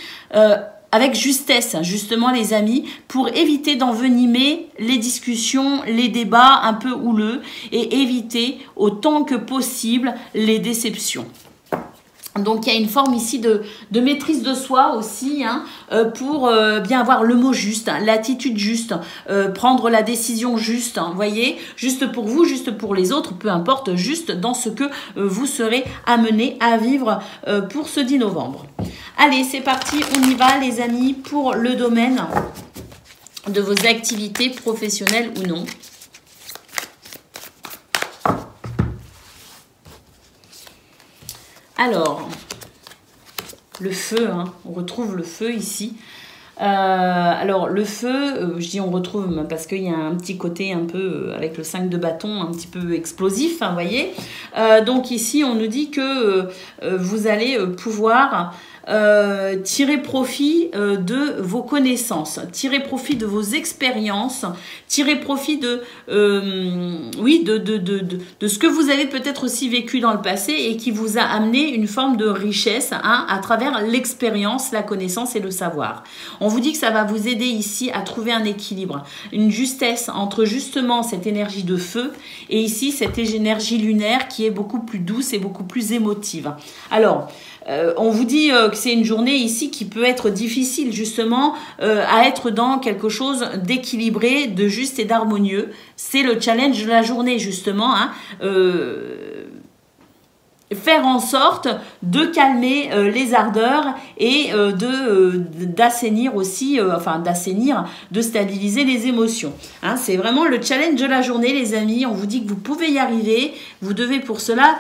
avec justesse, justement les amis, pour éviter d'envenimer les discussions, les débats un peu houleux et éviter autant que possible les déceptions. Donc il y a une forme ici de maîtrise de soi aussi hein, pour bien avoir le mot juste, hein, l'attitude juste, prendre la décision juste, hein, voyez, juste pour vous, juste pour les autres, peu importe, juste dans ce que vous serez amenés à vivre pour ce 10 novembre. Allez, c'est parti, on y va les amis pour le domaine de vos activités professionnelles ou non. Alors, le feu, hein, on retrouve le feu ici. Alors, le feu, je dis on retrouve parce qu'il y a un petit côté un peu, avec le 5 de bâton, un petit peu explosif, hein, voyez. Donc ici, on nous dit que vous allez pouvoir... tirer profit de vos connaissances, tirer profit de vos expériences, tirer profit de oui de ce que vous avez peut-être aussi vécu dans le passé et qui vous a amené une forme de richesse hein, à travers l'expérience, la connaissance et le savoir. On vous dit que ça va vous aider ici à trouver un équilibre, une justesse entre justement cette énergie de feu et ici cette énergie lunaire qui est beaucoup plus douce et beaucoup plus émotive. Alors on vous dit que c'est une journée ici qui peut être difficile justement à être dans quelque chose d'équilibré, de juste et d'harmonieux. C'est le challenge de la journée justement. Hein, faire en sorte de calmer les ardeurs et d'assainir aussi, enfin d'assainir, de stabiliser les émotions. Hein, c'est vraiment le challenge de la journée les amis. On vous dit que vous pouvez y arriver. Vous devez pour cela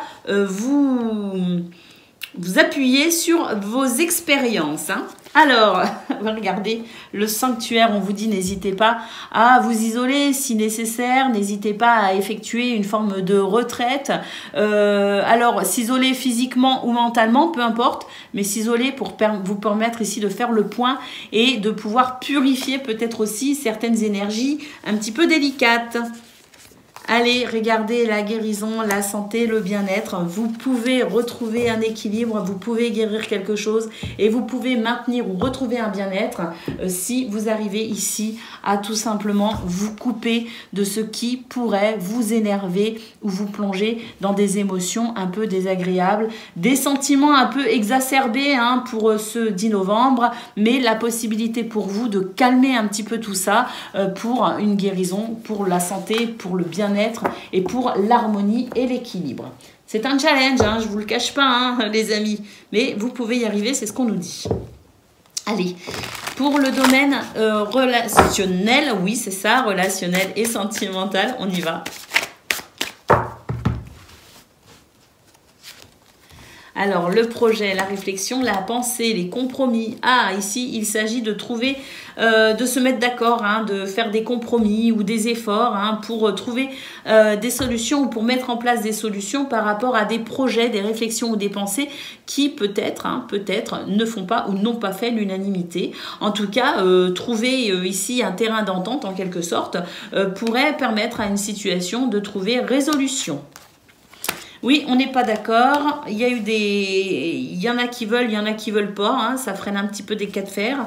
vous appuyez sur vos expériences. Hein. Alors, regardez, le sanctuaire, on vous dit n'hésitez pas à vous isoler si nécessaire, n'hésitez pas à effectuer une forme de retraite. Alors, s'isoler physiquement ou mentalement, peu importe, mais s'isoler pour vous permettre ici de faire le point et de pouvoir purifier peut-être aussi certaines énergies un petit peu délicates. Allez, regardez la guérison, la santé, le bien-être. Vous pouvez retrouver un équilibre, vous pouvez guérir quelque chose et vous pouvez maintenir ou retrouver un bien-être si vous arrivez ici à tout simplement vous couper de ce qui pourrait vous énerver ou vous plonger dans des émotions un peu désagréables, des sentiments un peu exacerbés hein, pour ce 10 novembre, mais la possibilité pour vous de calmer un petit peu tout ça pour une guérison, pour la santé, pour le bien-être et pour l'harmonie et l'équilibre. C'est un challenge, hein, je ne vous le cache pas, hein, les amis, mais vous pouvez y arriver, c'est ce qu'on nous dit. Allez, pour le domaine relationnel, oui, c'est ça, relationnel et sentimental, on y va. Alors, le projet, la réflexion, la pensée, les compromis. Ah, ici, il s'agit de trouver, de se mettre d'accord, hein, de faire des compromis ou des efforts hein, pour trouver des solutions ou pour mettre en place des solutions par rapport à des projets, des réflexions ou des pensées qui peut-être ne font pas ou n'ont pas fait l'unanimité. En tout cas, trouver ici un terrain d'entente en quelque sorte pourrait permettre à une situation de trouver résolution. Oui, on n'est pas d'accord. Il y en a qui veulent, il y en a qui veulent pas. Hein, ça freine un petit peu des cas de fer.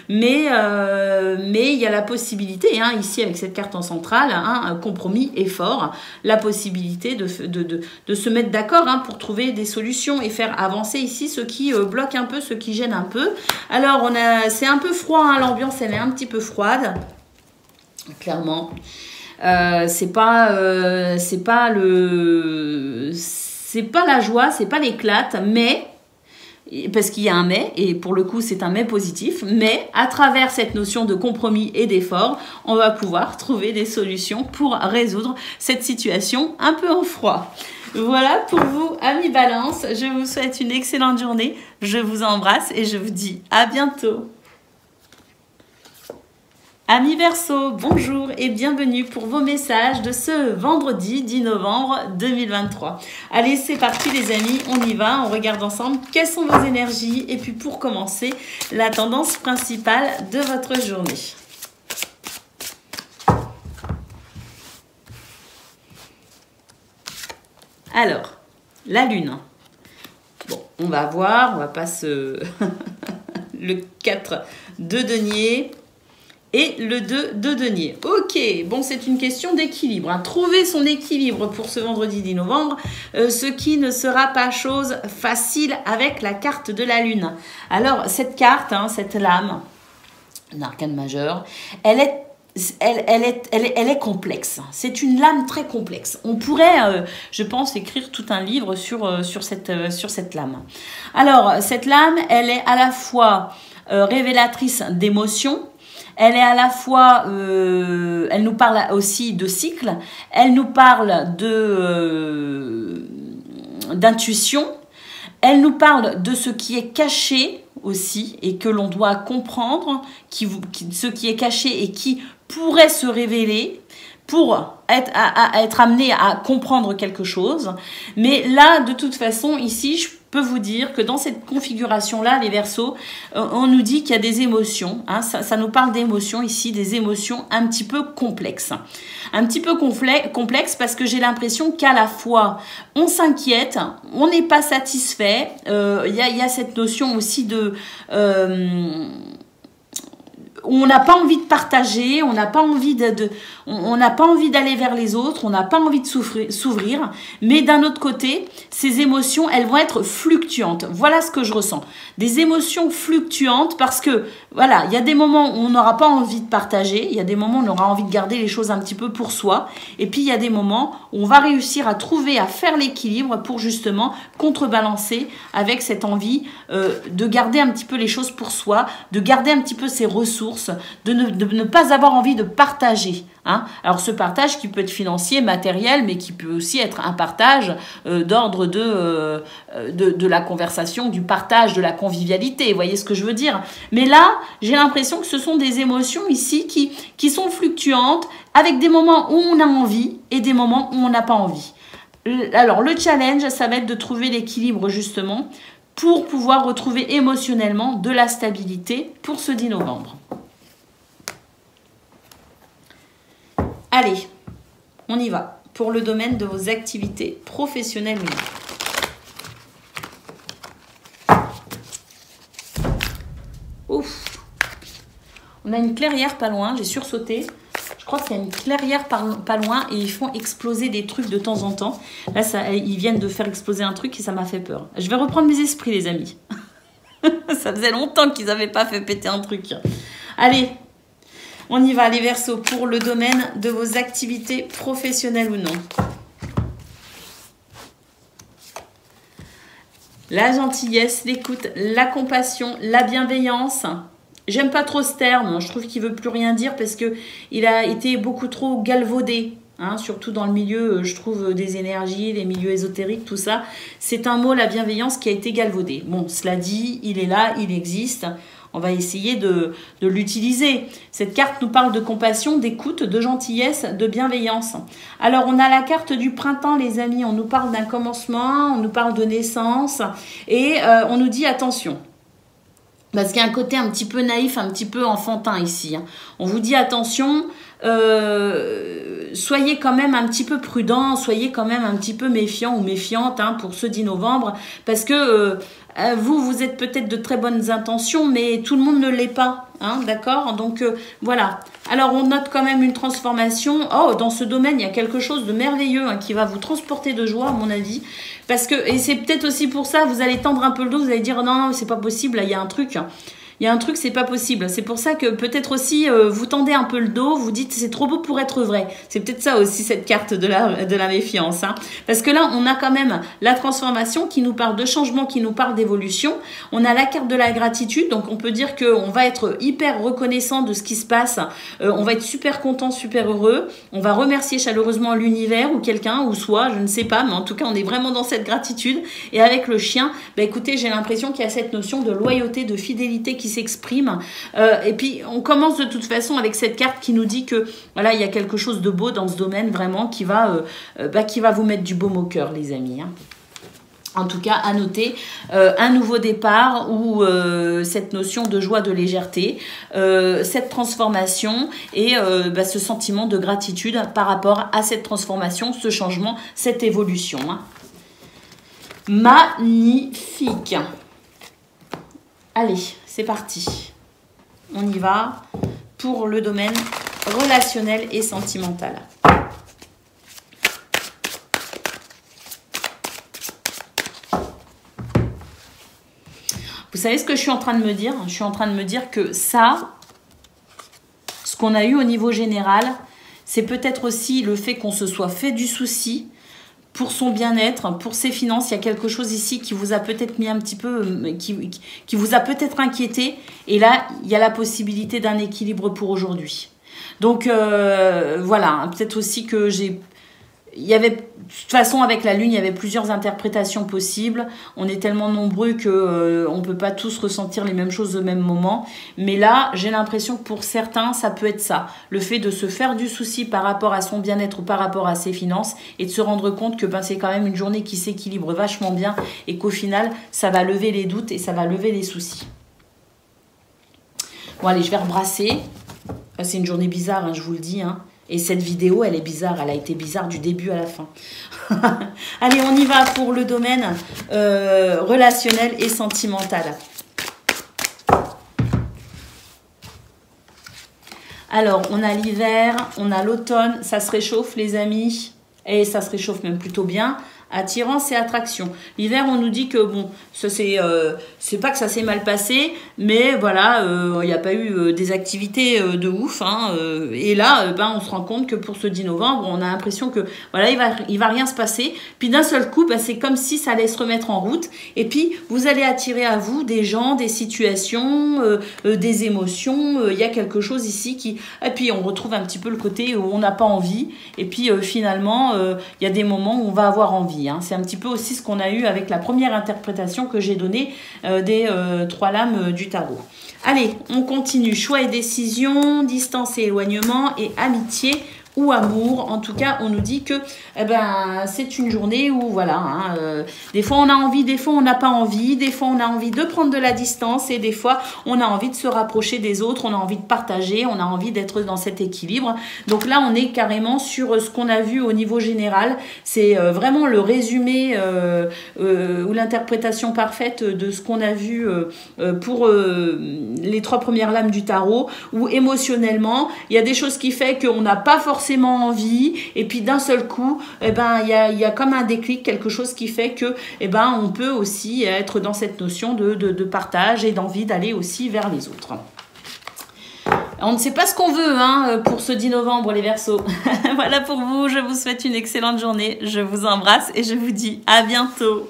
Mais il y a la possibilité, hein, ici avec cette carte en centrale, hein, un compromis est fort. La possibilité de se mettre d'accord hein, pour trouver des solutions et faire avancer ici ce qui bloque un peu, ce qui gêne un peu. Alors, c'est un peu froid, hein, l'ambiance elle est un petit peu froide, clairement. C'est pas la joie, c'est pas l'éclate, mais parce qu'il y a un mais, et pour le coup c'est un mais positif, mais à travers cette notion de compromis et d'effort, on va pouvoir trouver des solutions pour résoudre cette situation un peu en froid. Voilà pour vous, amis Balance, je vous souhaite une excellente journée, je vous embrasse et je vous dis à bientôt. Amis Verseau, bonjour et bienvenue pour vos messages de ce vendredi 10 novembre 2023. Allez, c'est parti les amis, on y va, on regarde ensemble quelles sont vos énergies et puis pour commencer, la tendance principale de votre journée. Alors, la Lune. Bon, on va voir, on va pas se... le 4 de denier... Et le 2 de denier. Ok, bon, c'est une question d'équilibre. Hein. Trouver son équilibre pour ce vendredi 10 novembre, ce qui ne sera pas chose facile avec la carte de la Lune. Alors, cette carte, hein, cette lame, l'arcane majeur, elle est complexe. C'est une lame très complexe. On pourrait, je pense, écrire tout un livre sur cette lame. Alors, cette lame, elle est à la fois révélatrice d'émotions. Elle est à la fois, elle nous parle aussi de cycle, elle nous parle d'intuition, elle nous parle de ce qui est caché aussi et que l'on doit comprendre, ce qui est caché et qui pourrait se révéler pour être amené à comprendre quelque chose. Mais là, de toute façon, ici, je peux vous dire que dans cette configuration-là, les Verseaux, on nous dit qu'il y a des émotions. Hein, ça nous parle d'émotions ici, des émotions un petit peu complexes. Un petit peu complexe parce que j'ai l'impression qu'à la fois, on s'inquiète, on n'est pas satisfait. Il y a cette notion aussi de... on n'a pas envie de partager, on n'a pas envie on n'a pas envie d'aller vers les autres, on n'a pas envie de s'ouvrir, mais d'un autre côté, ces émotions, elles vont être fluctuantes. Voilà ce que je ressens. Des émotions fluctuantes parce que, voilà, il y a des moments où on n'aura pas envie de partager, il y a des moments où on aura envie de garder les choses un petit peu pour soi, et puis il y a des moments où on va réussir à trouver, à faire l'équilibre pour justement contrebalancer avec cette envie de garder un petit peu les choses pour soi, de garder un petit peu ses ressources, de ne pas avoir envie de partager. Hein. Alors ce partage qui peut être financier, matériel, mais qui peut aussi être un partage d'ordre de la conversation, du partage, de la convivialité. Vous voyez ce que je veux dire? Mais là, j'ai l'impression que ce sont des émotions ici qui sont fluctuantes, avec des moments où on a envie et des moments où on n'a pas envie. Alors le challenge, ça va être de trouver l'équilibre justement pour pouvoir retrouver émotionnellement de la stabilité pour ce 10 novembre. Allez, on y va pour le domaine de vos activités professionnelles. Ouf, on a une clairière pas loin, j'ai sursauté. Je crois qu'il y a une clairière pas loin et ils font exploser des trucs de temps en temps. Là, ils viennent de faire exploser un truc et ça m'a fait peur. Je vais reprendre mes esprits, les amis. Ça faisait longtemps qu'ils n'avaient pas fait péter un truc. Allez, on y va, les Verseaux, pour le domaine de vos activités professionnelles ou non. La gentillesse, l'écoute, la compassion, la bienveillance. J'aime pas trop ce terme, je trouve qu'il veut plus rien dire parce que il a été beaucoup trop galvaudé. hein, surtout dans le milieu, je trouve, des énergies, les milieux ésotériques, tout ça. C'est un mot, la bienveillance, qui a été galvaudé. Bon, cela dit, il est là, il existe. On va essayer de l'utiliser. Cette carte nous parle de compassion, d'écoute, de gentillesse, de bienveillance. Alors, on a la carte du printemps, les amis. On nous parle d'un commencement, on nous parle de naissance. Et on nous dit attention. Parce qu'il y a un côté un petit peu naïf, un petit peu enfantin ici. Hein. On vous dit attention, soyez quand même un petit peu prudent, soyez quand même un petit peu méfiant ou méfiante hein, pour ce 10 novembre. Parce que vous êtes peut-être de très bonnes intentions, mais tout le monde ne l'est pas. Hein, d'accord? Donc voilà. Alors on note quand même une transformation. Oh, dans ce domaine, il y a quelque chose de merveilleux hein, qui va vous transporter de joie, à mon avis. Parce que, et c'est peut-être aussi pour ça, vous allez tendre un peu le dos, vous allez dire non, c'est pas possible, là, il y a un truc. Il y a un truc, c'est pas possible. C'est pour ça que peut-être aussi, vous tendez un peu le dos, vous dites c'est trop beau pour être vrai. C'est peut-être ça aussi, cette carte de la méfiance. Hein. Parce que là, on a quand même la transformation qui nous parle de changement, qui nous parle d'évolution. On a la carte de la gratitude, donc on peut dire qu'on va être hyper reconnaissant de ce qui se passe. On va être super content, super heureux. On va remercier chaleureusement l'univers ou quelqu'un ou soi, je ne sais pas. Mais en tout cas, on est vraiment dans cette gratitude. Et avec le chien, bah, écoutez, j'ai l'impression qu'il y a cette notion de loyauté, de fidélité qui s'exprime. Et puis, on commence de toute façon avec cette carte qui nous dit que voilà, il y a quelque chose de beau dans ce domaine vraiment qui va vous mettre du baume au cœur, les amis. Hein. En tout cas, à noter un nouveau départ ou cette notion de joie, de légèreté, cette transformation et ce sentiment de gratitude par rapport à cette transformation, ce changement, cette évolution. Hein. Magnifique. Allez, c'est parti. On y va pour le domaine relationnel et sentimental. Vous savez ce que je suis en train de me dire? Je suis en train de me dire que ça, ce qu'on a eu au niveau général, c'est peut-être aussi le fait qu'on se soit fait du souci pour son bien-être, pour ses finances. Il y a quelque chose ici qui vous a peut-être mis un petit peu, qui vous a peut-être inquiété. Et là, il y a la possibilité d'un équilibre pour aujourd'hui. Donc, voilà. Peut-être aussi que il y avait, de toute façon, avec la Lune, il y avait plusieurs interprétations possibles. On est tellement nombreux que on peut pas tous ressentir les mêmes choses au même moment. Mais là, j'ai l'impression que pour certains, ça peut être ça. Le fait de se faire du souci par rapport à son bien-être ou par rapport à ses finances et de se rendre compte que c'est quand même une journée qui s'équilibre vachement bien et qu'au final, ça va lever les doutes et ça va lever les soucis. Bon, allez, je vais rebrasser. C'est une journée bizarre, hein, je vous le dis, hein. Et cette vidéo, elle est bizarre. Elle a été bizarre du début à la fin. Allez, on y va pour le domaine relationnel et sentimental. Alors, on a l'hiver, on a l'automne. Ça se réchauffe, les amis. Et ça se réchauffe même plutôt bien. Attirance et attraction. L'hiver, on nous dit que bon, c'est pas que ça s'est mal passé, mais voilà, il n'y a pas eu des activités de ouf. Hein, et là, on se rend compte que pour ce 10 novembre, on a l'impression que voilà, il va rien se passer. Puis d'un seul coup, c'est comme si ça allait se remettre en route. Et puis, vous allez attirer à vous des gens, des situations, des émotions. Il y a quelque chose ici qui... Et puis, on retrouve un petit peu le côté où on n'a pas envie. Et puis, finalement, il y a des moments où on va avoir envie. C'est un petit peu aussi ce qu'on a eu avec la première interprétation que j'ai donnée des 3 lames du tarot. Allez, on continue. Choix et décision, distance et éloignement et amitié ou amour. En tout cas, on nous dit que c'est une journée où, voilà, des fois on a envie, des fois on n'a pas envie, des fois on a envie de prendre de la distance et des fois on a envie de se rapprocher des autres, on a envie de partager, on a envie d'être dans cet équilibre. Donc là, on est carrément sur ce qu'on a vu au niveau général. C'est vraiment le résumé ou l'interprétation parfaite de ce qu'on a vu pour les 3 premières lames du tarot, où émotionnellement, il y a des choses qui fait qu'on n'a pas forcément envie, et puis d'un seul coup, il y a comme un déclic, quelque chose qui fait que on peut aussi être dans cette notion de partage et d'envie d'aller aussi vers les autres. On ne sait pas ce qu'on veut pour ce 10 novembre, les Verseaux. Voilà pour vous, je vous souhaite une excellente journée, je vous embrasse et je vous dis à bientôt.